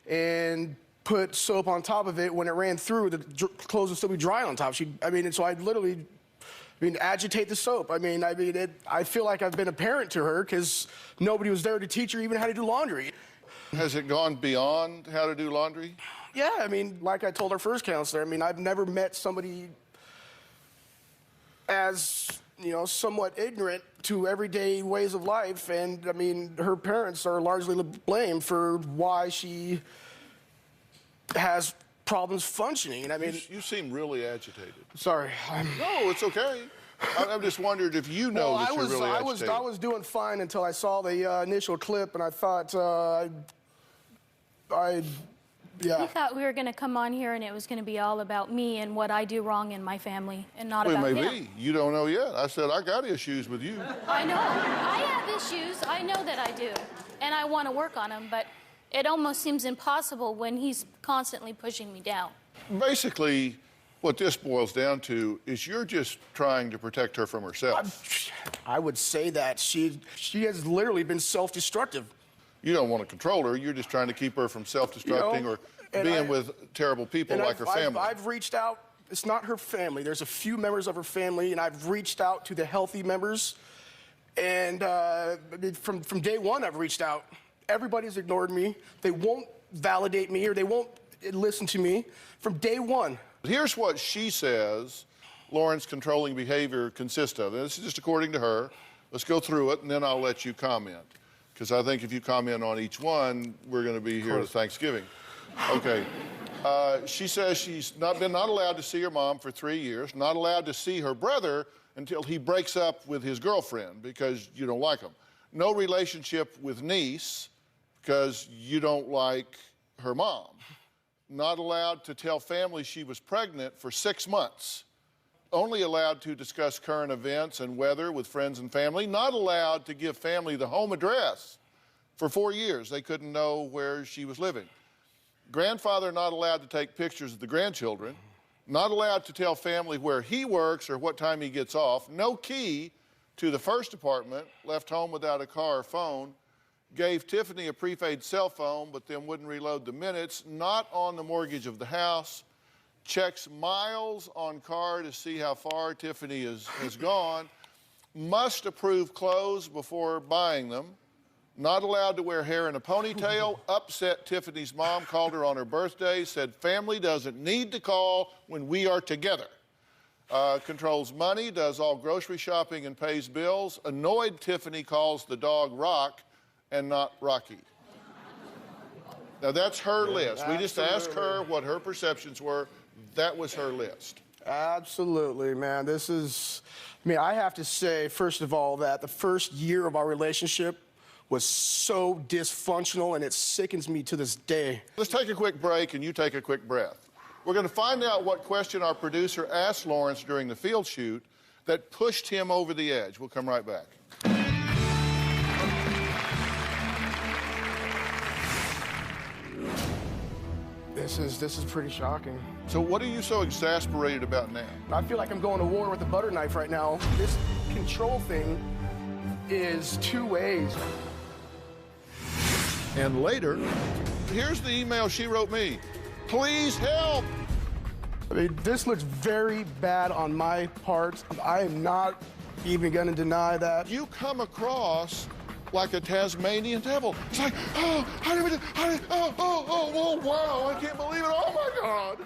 and put soap on top of it. When it ran through, the clothes would still be dry on top. And so I'd literally, agitate the soap. I feel like I've been a parent to her because nobody was there to teach her even how to do laundry. Has it gone beyond how to do laundry? Yeah, like I told our first counselor, I've never met somebody as, somewhat ignorant to everyday ways of life. And, her parents are largely blamed for why she has problems functioning. You seem really agitated. Sorry. No, it's okay. I'm just wondering if you know that you're really agitated. I was doing fine until I saw the initial clip, and I thought, yeah. We thought we were going to come on here and it was going to be all about me and what I do wrong in my family and not about him. Maybe. You don't know yet. I said I got issues with you. I know. I have issues. I know that I do. And I want to work on them, but it almost seems impossible when he's constantly pushing me down. Basically, what this boils down to is you're just trying to protect her from herself. I would say that. She has literally been self-destructive. You don't want to control her. You're just trying to keep her from self-destructing or being with terrible people like her family. I've reached out. It's not her family. There's a few members of her family, and I've reached out to the healthy members. And from day one, I've reached out. Everybody's ignored me. They won't validate me or they won't listen to me from day one. Here's what she says Lauren's controlling behavior consists of. And this is just according to her. Let's go through it, and then I'll let you comment. Because I think if you comment on each one, we're going to be here at Thanksgiving. Okay. She says she's not allowed to see her mom for 3 years, not allowed to see her brother until he breaks up with his girlfriend because you don't like him. No relationship with niece because you don't like her mom. Not allowed to tell family she was pregnant for 6 months. Only allowed to discuss current events and weather with friends and family. Not allowed to give family the home address for 4 years. They couldn't know where she was living. Grandfather not allowed to take pictures of the grandchildren. Not allowed to tell family where he works or what time he gets off. No key to the first apartment. Left home without a car or phone. Gave Tiffany a prepaid cell phone, but then wouldn't reload the minutes. Not on the mortgage of the house. Checks miles on car to see how far Tiffany has gone. Must approve clothes before buying them. Not allowed to wear hair in a ponytail. Upset Tiffany's mom, called her on her birthday, said family doesn't need to call when we are together. Controls money, does all grocery shopping and pays bills. Annoyed Tiffany calls the dog Rock and not Rocky. Now that's her list. We just asked her what her perceptions were. That was her list. Absolutely, man. This is, I have to say, first of all, that the first year of our relationship was so dysfunctional, and it sickens me to this day. Let's take a quick break, and you take a quick breath. We're going to find out what question our producer asked Lawrence during the field shoot that pushed him over the edge. We'll come right back. This is pretty shocking. So what are you so exasperated about now? I feel like I'm going to war with a butter knife right now. This control thing is two ways. And later, here's the email she wrote me. Please help. This looks very bad on my part. I am not even going to deny that. You come across like a Tasmanian devil. It's like, wow, I can't believe it, oh my God.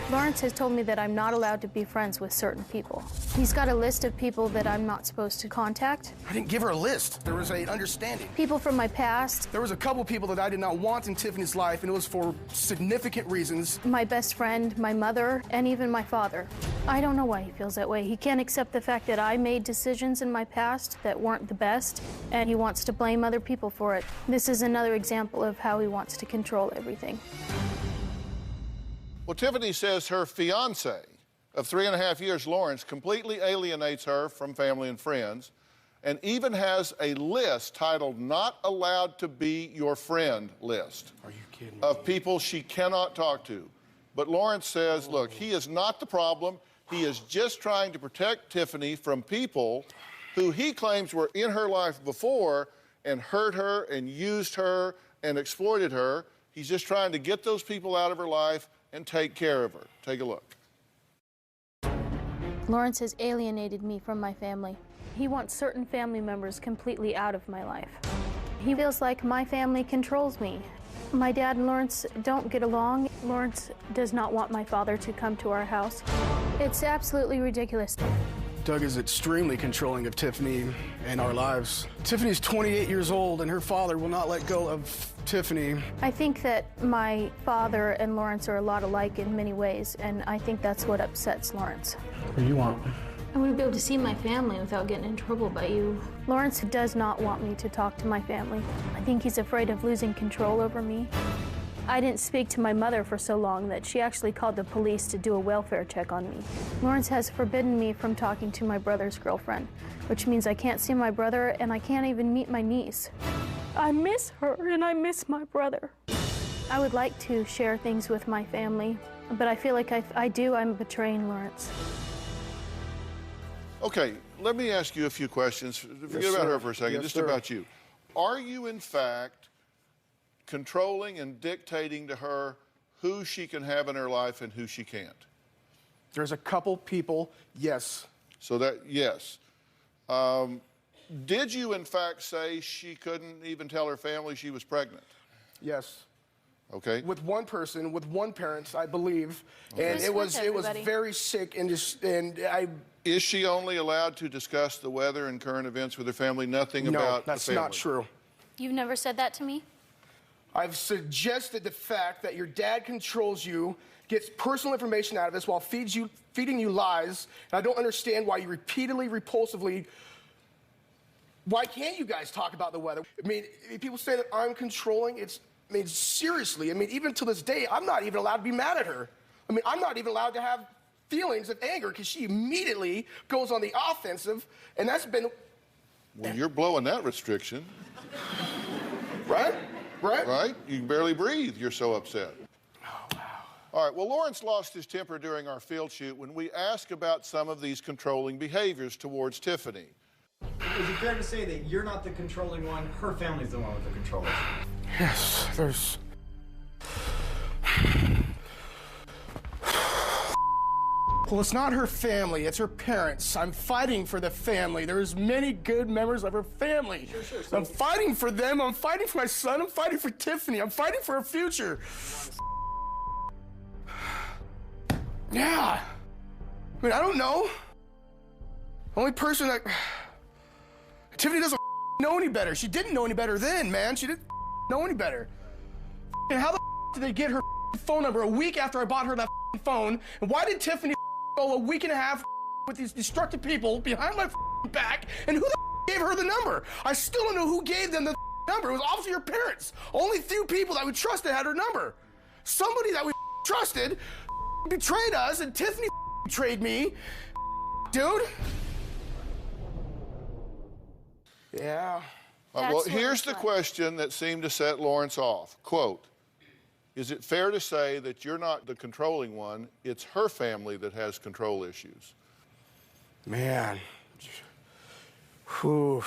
Lawrence has told me that I'm not allowed to be friends with certain people. He's got a list of people that I'm not supposed to contact. I didn't give her a list. There was an understanding. People from my past. There was a couple people that I did not want in Tiffany's life, and it was for significant reasons. My best friend, my mother, and even my father. I don't know why he feels that way. He can't accept the fact that I made decisions in my past that weren't the best, and he wants to blame other people for it. This is another example of how he wants to control everything. Well, Tiffany says her fiance of 3.5 years, Lawrence, completely alienates her from family and friends and even has a list titled Not Allowed to Be Your Friend list. Are you kidding? Of people she cannot talk to. But Lawrence says, look, he is not the problem. He is just trying to protect Tiffany from people who he claims were in her life before and hurt her and used her and exploited her. He's just trying to get those people out of her life and take care of her. Take a look. Lawrence has alienated me from my family. He wants certain family members completely out of my life. He feels like my family controls me. My dad and Lawrence don't get along. Lawrence does not want my father to come to our house. It's absolutely ridiculous. Doug is extremely controlling of Tiffany and our lives. Tiffany's 28 years old, and her father will not let go of Tiffany. I think that my father and Lawrence are a lot alike in many ways, and I think that's what upsets Lawrence. What do you want? I want to be able to see my family without getting in trouble by you. Lawrence does not want me to talk to my family. I think he's afraid of losing control over me. I didn't speak to my mother for so long that she actually called the police to do a welfare check on me. Lawrence has forbidden me from talking to my brother's girlfriend, which means I can't see my brother and I can't even meet my niece. I miss her and I miss my brother. I would like to share things with my family, but I feel like if I do, I'm betraying Lawrence. Okay, let me ask you a few questions. Forget about her for a second, just about you. Are you, in fact, controlling and dictating to her who she can have in her life and who she can't? There's a couple people, yes. So that, yes. Did you, in fact, say she couldn't even tell her family she was pregnant? Yes. Okay. With one person, with one parent, I believe, and it was very sick Is she only allowed to discuss the weather and current events with her family? Nothing about the family? No, that's not true. You've never said that to me? I've suggested the fact that your dad controls you, gets personal information out of us while feeding you lies, and I don't understand why you repeatedly, repulsively. Why can't you guys talk about the weather? I mean, people say that I'm controlling. Seriously, even to this day, I'm not even allowed to be mad at her. I'm not even allowed to have feelings of anger because she immediately goes on the offensive, and that's been... Well, you're blowing that restriction. Right? Right? You can barely breathe. You're so upset. Oh, wow. All right. Well, Lawrence lost his temper during our field shoot when we asked about some of these controlling behaviors towards Tiffany. Is it fair to say that you're not the controlling one, her family's the one with the controllers? Yes, there's... Well, it's not her family, it's her parents. I'm fighting for the family. There's many good members of her family. Sure. I'm fighting for them, I'm fighting for my son, I'm fighting for Tiffany, I'm fighting for her future. Yeah. I don't know. Only person that... Tiffany doesn't know any better. She didn't know any better then, man. She didn't know any better. And how the did they get her phone number a week after I bought her that phone? And why did Tiffany go a week and a half with these destructive people behind my back? And who the gave her the number? I still don't know who gave them the number. It was obviously her parents. Only few people that we trusted had her number. Somebody that we trusted betrayed us, and Tiffany betrayed me. Dude. Yeah. Well, here's the question that seemed to set Lawrence off. Quote, is it fair to say that you're not the controlling one, it's her family that has control issues? Man. Whew.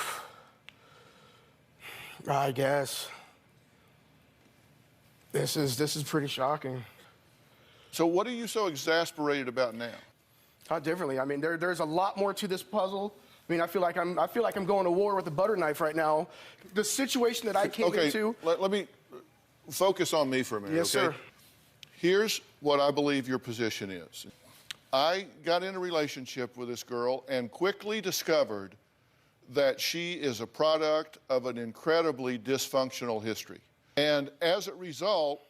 I guess. This is pretty shocking. So what are you so exasperated about now? Not differently. There's a lot more to this puzzle. I feel like I'm going to war with a butter knife right now. The situation that I came into. Let me focus on me for a minute. Yes, okay? sir. Here's what I believe your position is. I got in a relationship with this girl and quickly discovered that she is a product of an incredibly dysfunctional history. And as a result,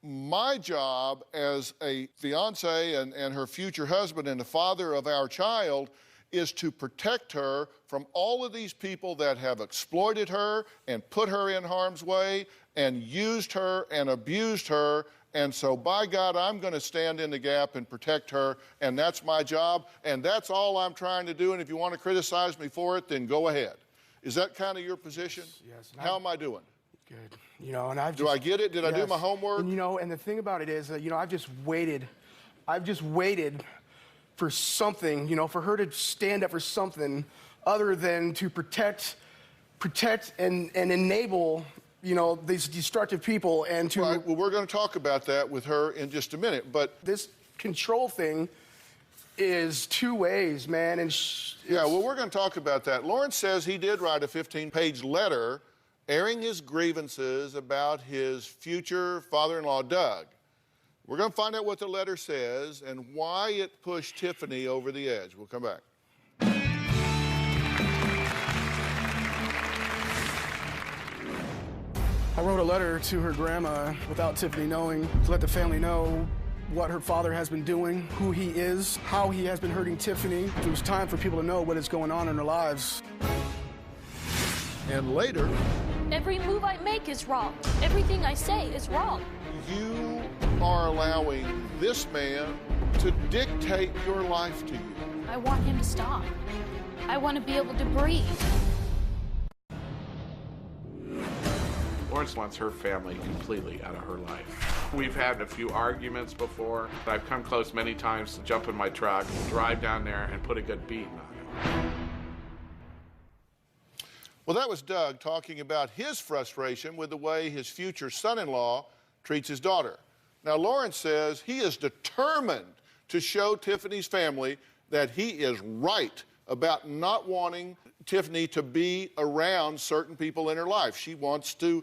my job as a fiance and her future husband and the father of our child is to protect her from all of these people that have exploited her and put her in harm's way and used her and abused her. And so, by God, I'm going to stand in the gap and protect her, and that's my job, and that's all I'm trying to do, and if you want to criticize me for it, then go ahead. Is that kind of your position? Yes. How am I doing? Good. And I've do I get it? Did I do my homework? And, and the thing about it is that, I've just waited for something, for her to stand up for something other than to protect protect and enable, these destructive people and to... Right. Well, we're going to talk about that with her in just a minute, but... This control thing is two ways, man, and... Yeah, well, we're going to talk about that. Lawrence says he did write a 15-page letter airing his grievances about his future father-in-law, Doug. We're going to find out what the letter says and why it pushed Tiffany over the edge. We'll come back. I wrote a letter to her grandma without Tiffany knowing, to let the family know what her father has been doing, who he is, how he has been hurting Tiffany. It was time for people to know what is going on in their lives. And later... Every move I make is wrong. Everything I say is wrong. You are allowing this man to dictate your life to you. I want him to stop. I want to be able to breathe. Lawrence wants her family completely out of her life. We've had a few arguments before. I've come close many times to jump in my truck, drive down there, and put a good beating on him. Well, that was Doug talking about his frustration with the way his future son-in-law treats his daughter. Now, Lawrence says he is determined to show Tiffany's family that he is right about not wanting Tiffany to be around certain people in her life. He wants to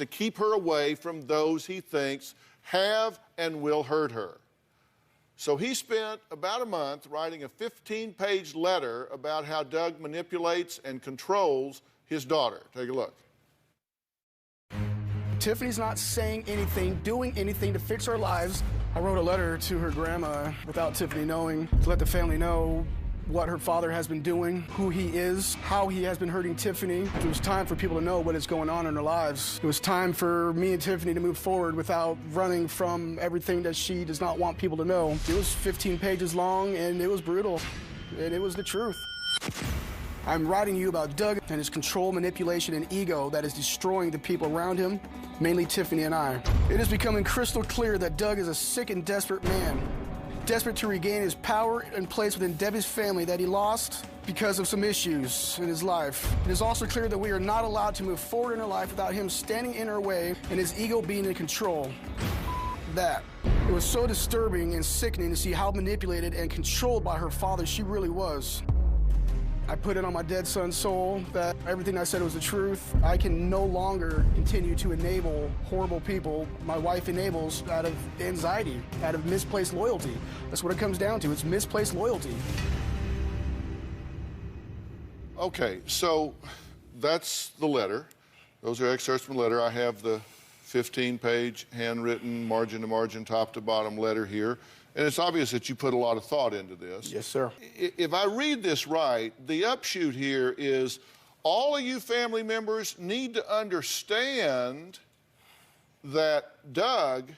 keep her away from those he thinks have and will hurt her. So he spent about a month writing a 15-page letter about how Doug manipulates and controls his daughter. Take a look. Tiffany's not saying anything, doing anything to fix our lives. I wrote a letter to her grandma without Tiffany knowing, to let the family know what her father has been doing, who he is, how he has been hurting Tiffany. It was time for people to know what is going on in their lives. It was time for me and Tiffany to move forward without running from everything that she does not want people to know. It was 15 pages long, and it was brutal, and it was the truth. I'm writing you about Doug and his control, manipulation, and ego that is destroying the people around him, mainly Tiffany and I. It is becoming crystal clear that Doug is a sick and desperate man, desperate to regain his power and place within Debbie's family that he lost because of some issues in his life. It is also clear that we are not allowed to move forward in our life without him standing in our way and his ego being in control. That. It was so disturbing and sickening to see how manipulated and controlled by her father she really was. I put it on my dead son's soul that everything I said was the truth. I can no longer continue to enable horrible people my wife enables out of anxiety, out of misplaced loyalty. That's what it comes down to. It's misplaced loyalty. Okay, so that's the letter. Those are excerpts from the letter. I have the 15-page handwritten, margin-to-margin, top-to-bottom letter here. And it's obvious that you put a lot of thought into this. Yes, sir. If I read this right, the upshoot here is all of you family members need to understand that Doug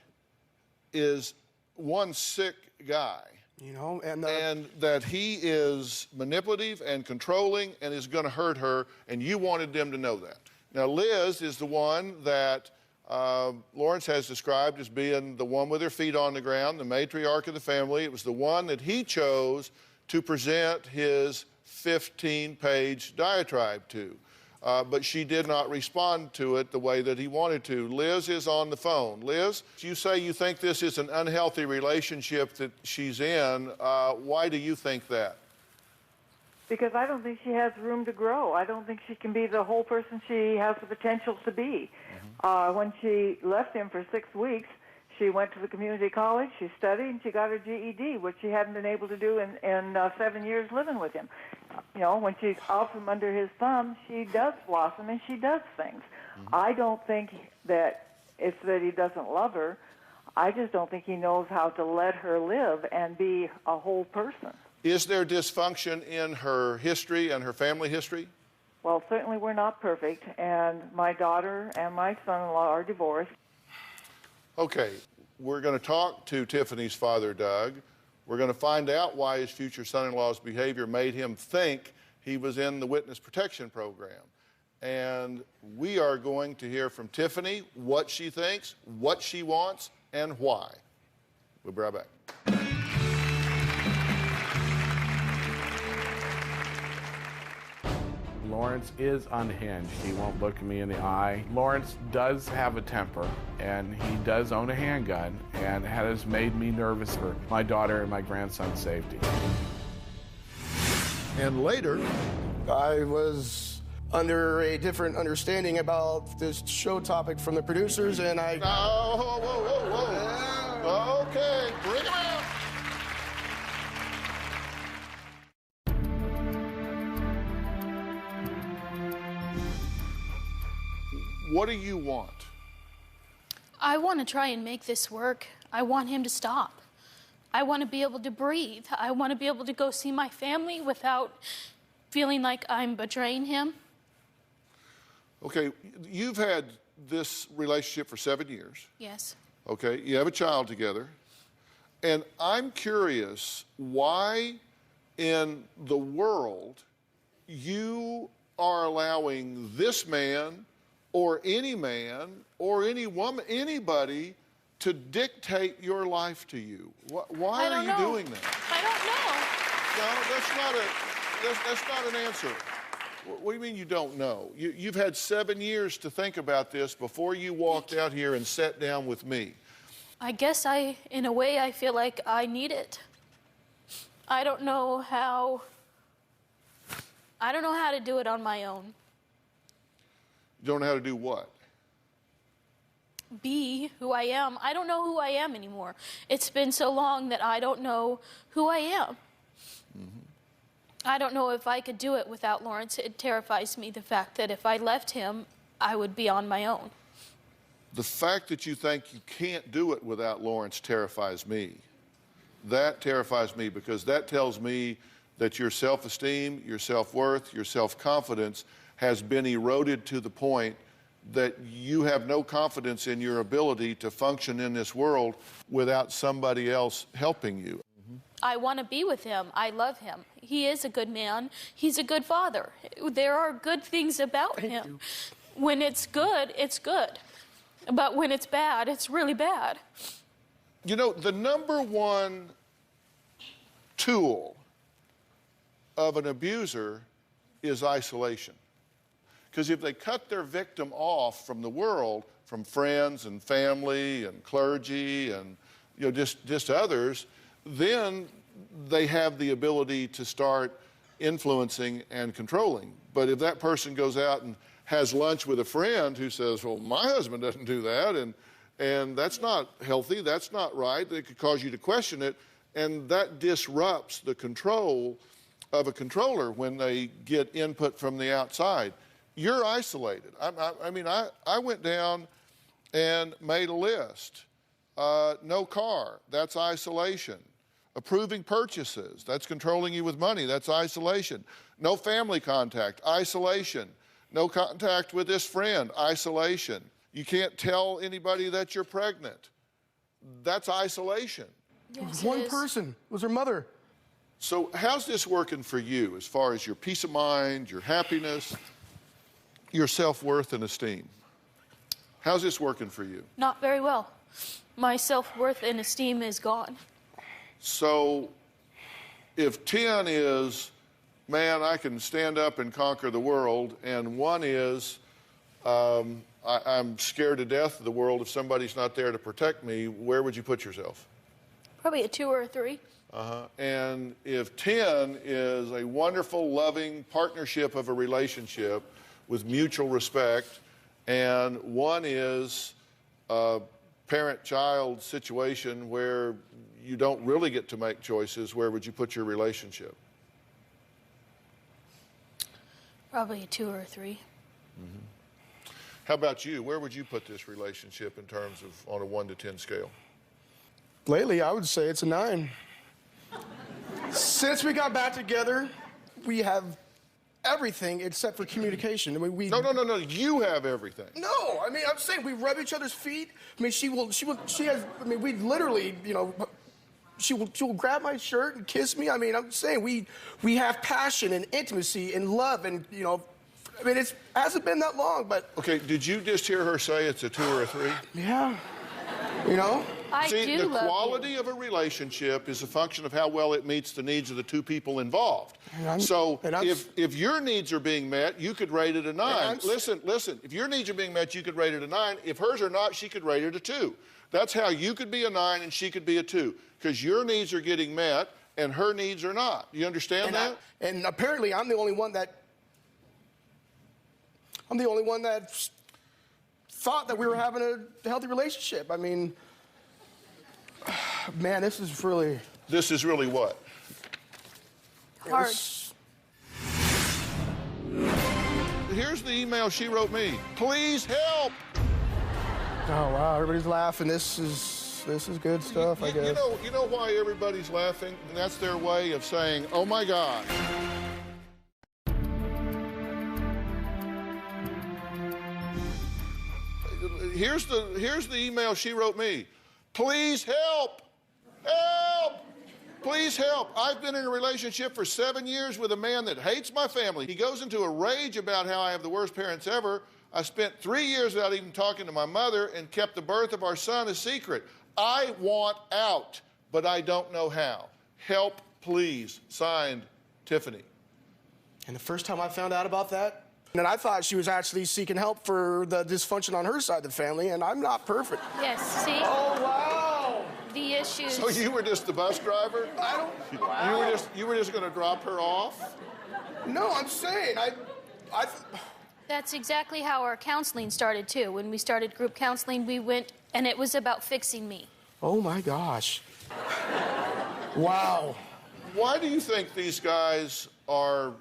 is one sick guy. You know, and that he is manipulative and controlling and is going to hurt her, and you wanted them to know that. Now, Liz is the one that Lawrence has described as being the one with her feet on the ground, the matriarch of the family. It was the one that he chose to present his 15-page diatribe to. But she did not respond to it the way that he wanted to. Liz is on the phone. Liz, you say you think this is an unhealthy relationship that she's in. Why do you think that? Because I don't think she has room to grow. I don't think she can be the whole person she has the potential to be. When she left him for 6 weeks, she went to the community college, she studied, and she got her GED, which she hadn't been able to do in 7 years living with him. You know, when she's off from under his thumb, she does blossom and she does things. I don't think that it's that he doesn't love her. I just don't think he knows how to let her live and be a whole person. Is there dysfunction in her history and her family history? Well, certainly we're not perfect, and my daughter and my son-in-law are divorced. Okay, we're going to talk to Tiffany's father, Doug. We're going to find out why his future son-in-law's behavior made him think he was in the witness protection program. And we are going to hear from Tiffany what she thinks, what she wants, and why. We'll be right back. Lawrence is unhinged. He won't look me in the eye. Lawrence does have a temper, and he does own a handgun, and has made me nervous for my daughter and my grandson's safety. And later, I was under a different understanding about this show topic from the producers, and I... Oh, whoa, whoa, whoa, whoa. Okay, bring him out. What do you want? I want to try and make this work. I want him to stop. I want to be able to breathe. I want to be able to go see my family without feeling like I'm betraying him. Okay, you've had this relationship for 7 years. Yes. Okay, you have a child together. And I'm curious why in the world you are allowing this man or any woman, anybody to dictate your life to you. Why are you doing that? I don't No, that's not an answer. What do you mean you don't know? You've had 7 years to think about this before you walked out here and sat down with me. I guess in a way, I feel like I need it. I don't know how to do it on my own. You don't know how to do what? Be who I am. I don't know who I am anymore. It's been so long that I don't know who I am. I don't know if I could do it without Lawrence. It terrifies me, the fact that if I left him, I would be on my own. The fact that you think you can't do it without Lawrence terrifies me. That terrifies me because that tells me that your self-esteem, your self-worth, your self-confidence has been eroded to the point that you have no confidence in your ability to function in this world without somebody else helping you. I want to be with him. I love him. He is a good man. He's a good father. There are good things about him. When it's good, it's good. But when it's bad, it's really bad. You know, the number one tool of an abuser is isolation. Because if they cut their victim off from the world, from friends and family and clergy and just others, then they have the ability to start influencing and controlling. But if that person goes out and has lunch with a friend who says, well, my husband doesn't do that, and that's not healthy, that's not right, it could cause you to question it, and that disrupts the control of a controller when they get input from the outside. You're isolated. I went down and made a list. No car, that's isolation. Approving purchases, that's controlling you with money, that's isolation. No family contact, isolation. No contact with this friend, isolation. You can't tell anybody that you're pregnant. That's isolation. Yes, one person was her mother. So how's this working for you as far as your peace of mind, your happiness, your self-worth and esteem? How's this working for you? Not very well. My self-worth and esteem is gone. So if 10 is, man, I can stand up and conquer the world, and 1 is, I'm scared to death of the world if somebody's not there to protect me, where would you put yourself? Probably a 2 or a 3. And if 10 is a wonderful, loving partnership of a relationship with mutual respect, and 1 is a parent-child situation where you don't really get to make choices, where would you put your relationship? Probably a 2 or a 3. How about you? Where would you put this relationship in terms of on a 1 to 10 scale? Lately, I would say it's a 9. Since we got back together, we have everything except for communication. No. You have everything. No, I'm saying we rub each other's feet. She has, we literally, she will grab my shirt and kiss me. I'm saying we have passion and intimacy and love and, it hasn't been that long, but. Okay, did you just hear her say it's a 2 or a 3? Yeah. See, the quality of a relationship is a function of how well it meets the needs of the two people involved. So if your needs are being met, you could rate it a 9. Listen, if your needs are being met, you could rate it a 9. If hers are not, she could rate it a 2. That's how you could be a 9 and she could be a 2, because your needs are getting met and her needs are not. You understand that? And apparently I'm the only one that thought that we were having a healthy relationship. I mean, man, this is really... This is really what? Hard. Here's the email she wrote me. Please help. Oh, wow, everybody's laughing. This is good stuff, I guess. You know why everybody's laughing? And that's their way of saying, oh my God. Here's the email she wrote me. Please help. Help. Please help. I've been in a relationship for 7 years with a man that hates my family. He goes into a rage about how I have the worst parents ever. I spent 3 years without even talking to my mother and kept the birth of our son a secret. I want out, but I don't know how. Help, please. Signed, Tiffany. And the first time I found out about that, and I thought she was actually seeking help for the dysfunction on her side of the family, and I'm not perfect. Yes, see? Oh, wow. The issues. So you were just the bus driver? Wow. You were just going to drop her off? No, I'm saying, That's exactly how our counseling started, too. When we started group counseling, we went, and it was about fixing me. Oh, my gosh. Wow. Why do you think these guys are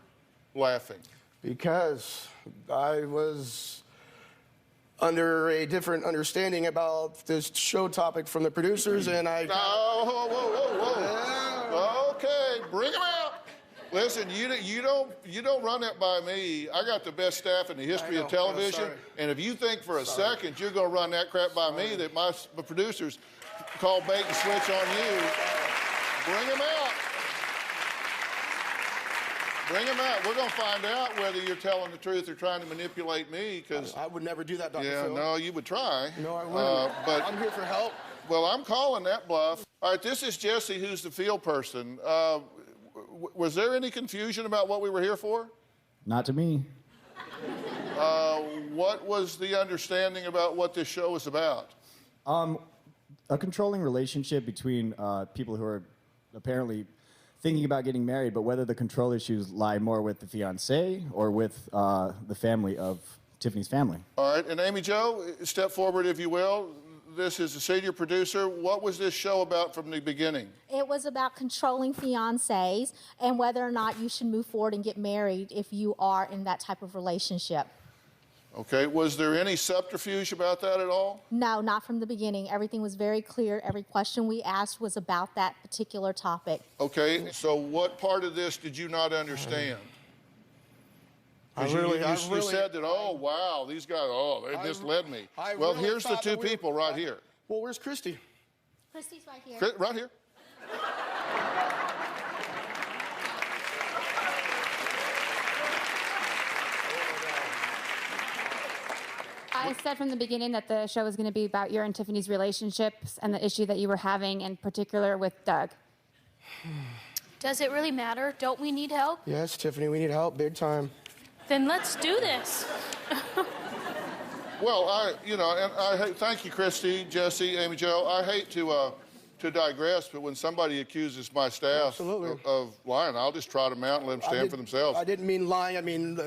laughing? Because I was under a different understanding about this show topic from the producers, and I... Whoa. Okay, bring them out. Listen, you don't run that by me. I got the best staff in the history of television, and if you think for a second you're going to run that crap by me, that my producers call bait and switch on you, bring them out. Bring them out. We're going to find out whether you're telling the truth or trying to manipulate me, because... I would never do that, Dr. Yeah, Phill. no, you would try. No, I wouldn't. But I'm here for help. Well, I'm calling that bluff. All right, this is Jesse, who's the Phill person. Was there any confusion about what we were here for? Not to me. What was the understanding about what this show is about? A controlling relationship between people who are apparently thinking about getting married, but whether the control issues lie more with the fiancé or with the family of Tiffany's family. All right, and Amy Jo, step forward if you will. This is the senior producer. What was this show about from the beginning? It was about controlling fiancés and whether or not you should move forward and get married if you are in that type of relationship. Okay, was there any subterfuge about that at all? No, not from the beginning. Everything was very clear. Every question we asked was about that particular topic. Okay, so what part of this did you not understand? You said that, oh, wow, these guys, they misled me. Well, here's the two people right here. Well, where's Christy? Christy's right here. Right here. I said from the beginning that the show was going to be about your and Tiffany's relationships and the issue that you were having in particular with Doug. Does it really matter? Don't we need help? Yes, Tiffany, we need help big time. Then let's do this. Well, thank you, Christy, Jesse, Amy Jo. I hate to digress, but when somebody accuses my staff of lying, I'll just trot them out and let them stand for themselves. I didn't mean lying. I mean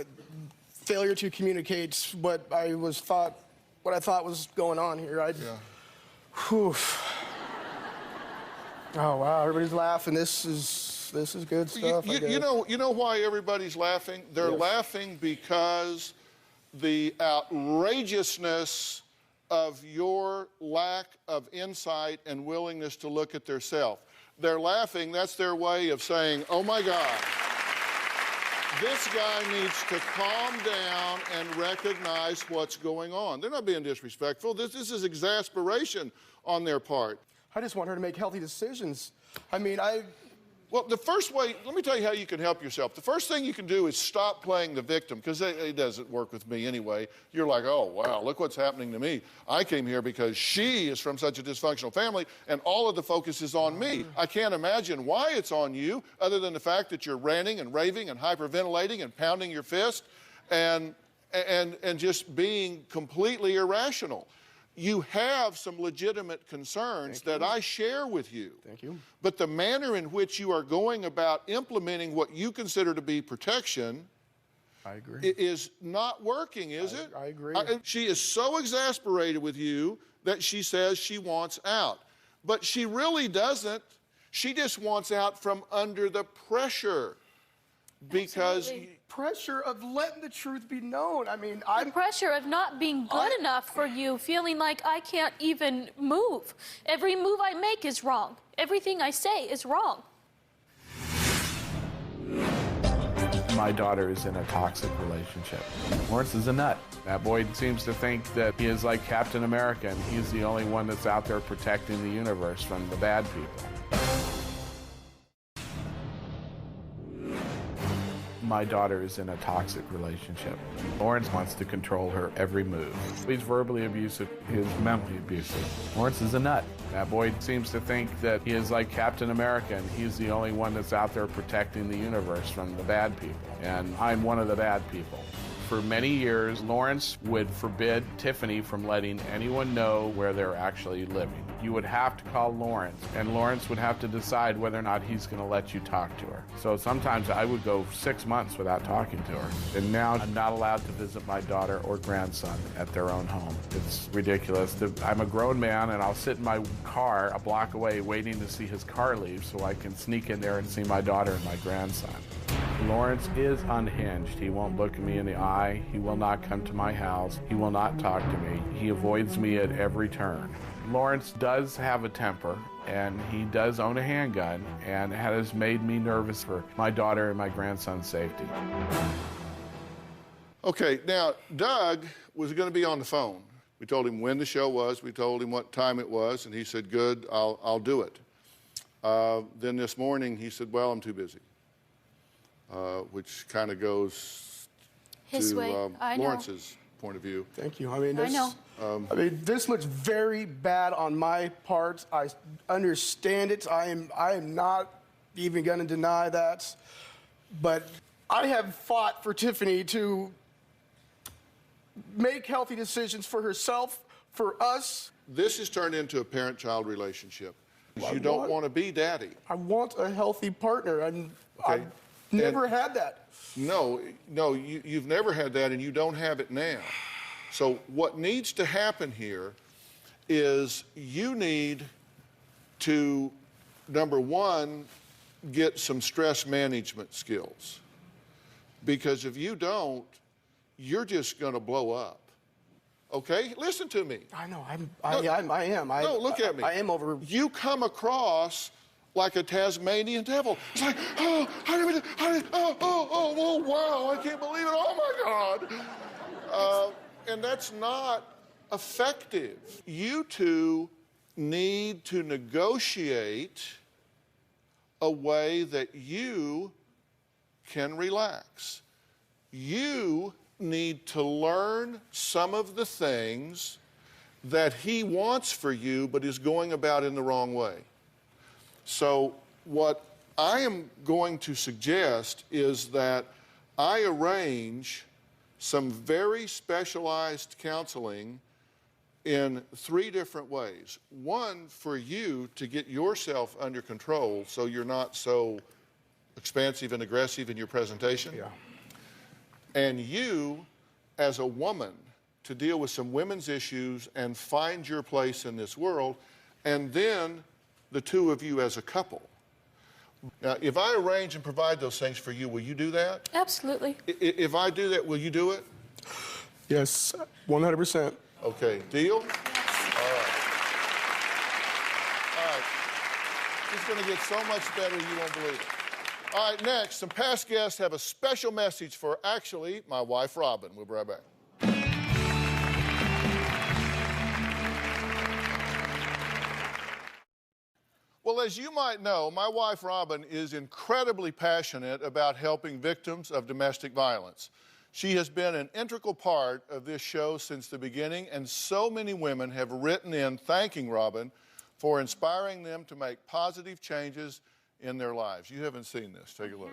failure to communicate what I thought was going on here. Whew. Oh wow, everybody's laughing. This is good stuff. You know why everybody's laughing? They're laughing because the outrageousness of your lack of insight and willingness to look at theirself. They're laughing. That's their way of saying, oh my God, this guy needs to calm down and recognize what's going on. They're not being disrespectful. This is exasperation on their part. I just want her to make healthy decisions. I mean, Well, the first way, let me tell you how you can help yourself. The first thing you can do is stop playing the victim, because it doesn't work with me anyway. You're like, oh, wow, look what's happening to me. I came here because she is from such a dysfunctional family, and all of the focus is on me. I can't imagine why it's on you, other than the fact that you're ranting and raving and hyperventilating and pounding your fist and just being completely irrational. You have some legitimate concerns that I share with you. Thank you. But the manner in which you are going about implementing what you consider to be protection I agree. is not working, is it? I agree. She is so exasperated with you that she says she wants out. But she really doesn't. She just wants out from under the pressure. Because pressure of letting the truth be known. I mean, the pressure of not being good enough for you, feeling like I can't even move. Every move I make is wrong. Everything I say is wrong. My daughter is in a toxic relationship. Lawrence is a nut. That boy seems to think that he is like Captain America and he's the only one that's out there protecting the universe from the bad people. My daughter is in a toxic relationship. Lawrence wants to control her every move. He's verbally abusive. He's mentally abusive. Lawrence is a nut. That boy seems to think that he is like Captain America and he's the only one that's out there protecting the universe from the bad people. And I'm one of the bad people. For many years, Lawrence would forbid Tiffany from letting anyone know where they're actually living. You would have to call Lawrence, and Lawrence would have to decide whether or not he's going to let you talk to her. So sometimes I would go 6 months without talking to her. And now I'm not allowed to visit my daughter or grandson at their own home. It's ridiculous. I'm a grown man, and I'll sit in my car a block away waiting to see his car leave so I can sneak in there and see my daughter and my grandson. Lawrence is unhinged. He won't look me in the eye. He will not come to my house. He will not talk to me. He avoids me at every turn. Lawrence does have a temper, and he does own a handgun, and has made me nervous for my daughter and my grandson's safety. Okay, now, Doug was going to be on the phone. We told him when the show was. We told him what time it was, and he said, good, I'll do it. Then this morning, he said, well, I'm too busy. Which kind of goes His way. I know. Lawrence's point of view. Thank you. I mean, I know. This looks very bad on my part. I understand it. I am not even going to deny that. But I have fought for Tiffany to make healthy decisions for herself, for us. This has turned into a parent-child relationship. You don't want to be daddy. I want a healthy partner. I've never had that. No, you've never had that, and you don't have it now. So what needs to happen here is you need to, number one, get some stress management skills. Because if you don't, you're just going to blow up. Okay? Listen to me. I know. I am. No, look at me. I am over. You come across like a Tasmanian devil. It's like, oh, wow, I can't believe it. Oh, my God. And that's not effective. You two need to negotiate a way that you can relax. You need to learn some of the things that he wants for you but is going about in the wrong way. So what I am going to suggest is that I arrange some very specialized counseling in 3 different ways. One, for you to get yourself under control so you're not so expansive and aggressive in your presentation. Yeah. And you, as a woman, to deal with some women's issues and find your place in this world, and then the 2 of you as a couple. Now, if I arrange and provide those things for you, will you do that? Absolutely. If I do that, will you do it? Yes, 100%. Okay, deal? All right. All right. It's going to get so much better you won't believe it. All right, next, some past guests have a special message for, actually, my wife, Robin. We'll be right back. Well, as you might know, my wife Robin is incredibly passionate about helping victims of domestic violence. She has been an integral part of this show since the beginning, and so many women have written in thanking Robin for inspiring them to make positive changes in their lives. You haven't seen this. Take a look.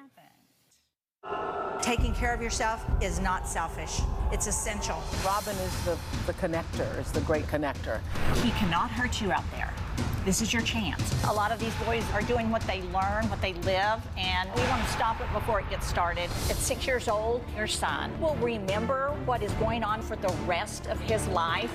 Taking care of yourself is not selfish. It's essential. Robin is the connector, is the great connector. He cannot hurt you out there. This is your chance. A lot of these boys are doing what they learn, what they live, and we want to stop it before it gets started. At 6 years old, your son will remember what is going on for the rest of his life.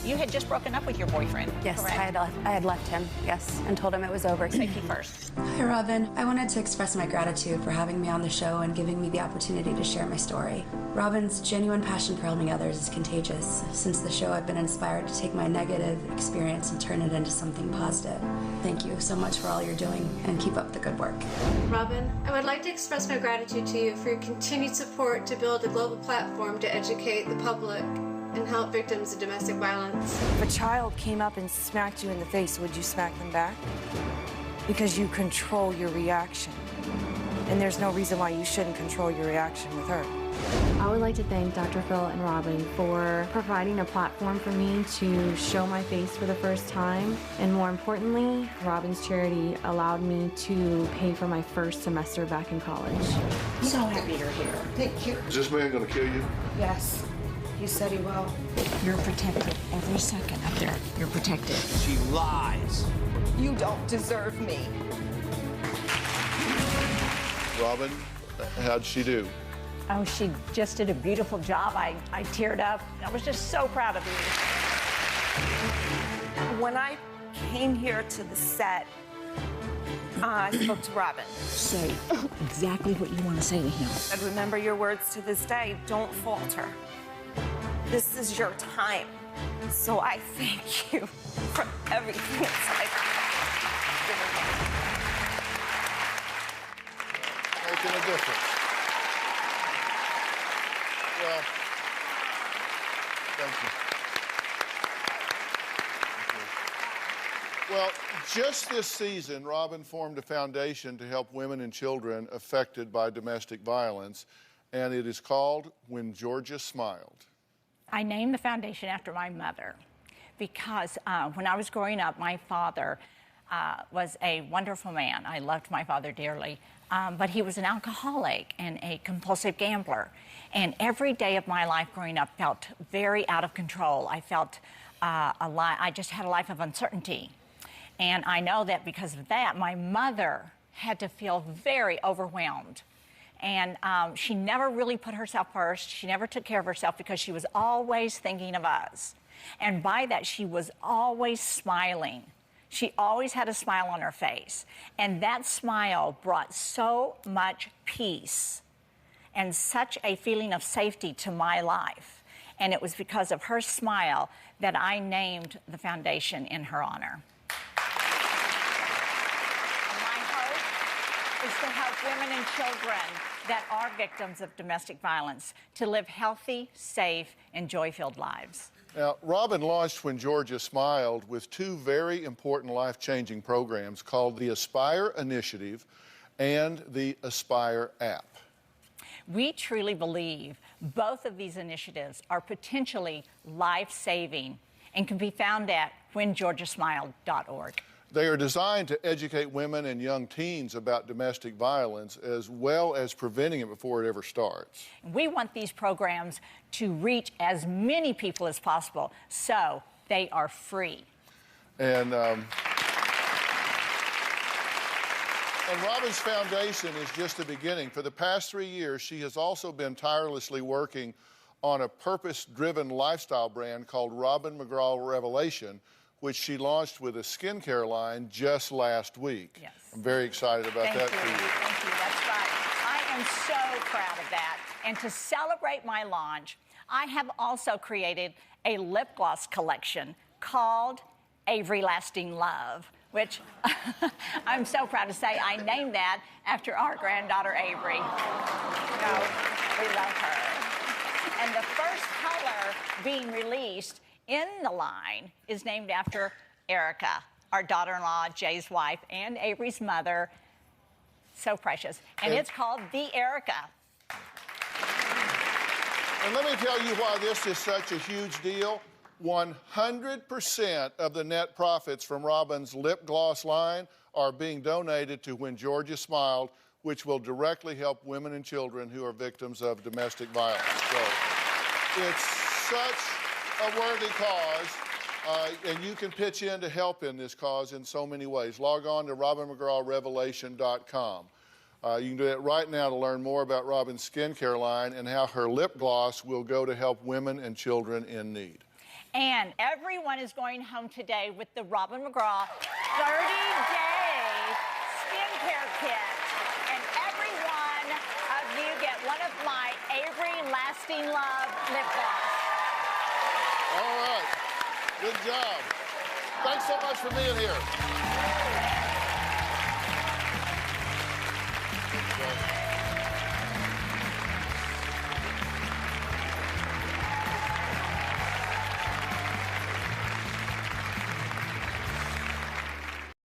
You had just broken up with your boyfriend, Yes, correct? I had left him, yes, and told him it was over. Safety first. Hi, Robin. I wanted to express my gratitude for having me on the show and giving me the opportunity to share my story. Robin's genuine passion for helping others is contagious. Since the show, I've been inspired to take my negative experience and turn it into something positive. Thank you so much for all you're doing, and keep up the good work. Robin, I would like to express my gratitude to you for your continued support to build a global platform to educate the public and help victims of domestic violence. If a child came up and smacked you in the face, would you smack them back? Because you control your reaction. And there's no reason why you shouldn't control your reaction with her. I would like to thank Dr. Phill and Robin for providing a platform for me to show my face for the first time. And more importantly, Robin's charity allowed me to pay for my first semester back in college. I'm so happy you're here. Thank you. Is this man going to kill you? Yes, he said he will. You're protected every second up there. You're protected. She lies. You don't deserve me. Robin, how'd she do? Oh, she just did a beautiful job. I teared up. I was just so proud of you. When I came here to the set, I spoke to Robin. Say exactly what you want to say to him. And remember your words to this day. Don't falter. This is your time. So I thank you for everything inside. Making a difference. Well, thank you. Well, just this season, Robin formed a foundation to help women and children affected by domestic violence, and it is called When Georgia Smiled. I named the foundation after my mother because when I was growing up, my father was a wonderful man. I loved my father dearly, but he was an alcoholic and a compulsive gambler. And every day of my life growing up felt very out of control. I felt I just had a life of uncertainty. And I know that because of that, my mother had to feel very overwhelmed. And she never really put herself first. She never took care of herself because she was always thinking of us. And by that, she was always smiling. She always had a smile on her face. And that smile brought so much peace and such a feeling of safety to my life. And it was because of her smile that I named the foundation in her honor. My hope is to help women and children that are victims of domestic violence to live healthy, safe, and joy-filled lives. Now, Robin launched When Georgia Smiled with two very important life-changing programs called the Aspire Initiative and the Aspire app. We truly believe both of these initiatives are potentially life-saving and can be found at whengeorgiasmiled.org. They are designed to educate women and young teens about domestic violence as well as preventing it before it ever starts. We want these programs to reach as many people as possible, so they are free. And Robin's foundation is just the beginning. For the past 3 years, she has also been tirelessly working on a purpose-driven lifestyle brand called Robin McGraw Revelation, which she launched with a skincare line just last week. Yes. I'm very excited about that for you. Thank you, that's right. I am so proud of that. And to celebrate my launch, I have also created a lip gloss collection called Avery Lasting Love, which I'm so proud to say I named that after our granddaughter, Avery. We love her. And the first color being released in the line is named after Erica, our daughter-in-law, Jay's wife, and Avery's mother. So precious. And it's called The Erica. And let me tell you why this is such a huge deal. 100% of the net profits from Robin's lip gloss line are being donated to When Georgia Smiled, which will directly help women and children who are victims of domestic violence. So it's such a worthy cause, and you can pitch in to help in this cause in so many ways. Log on to robinmcgrawrevelation.com. You can do it right now to learn more about Robin's skincare line and how her lip gloss will go to help women and children in need. And everyone is going home today with the Robin McGraw 30-day skincare kit. And every one of you get one of my Avery Lasting Love lip gloss. All right. Good job. Thanks so much for being here.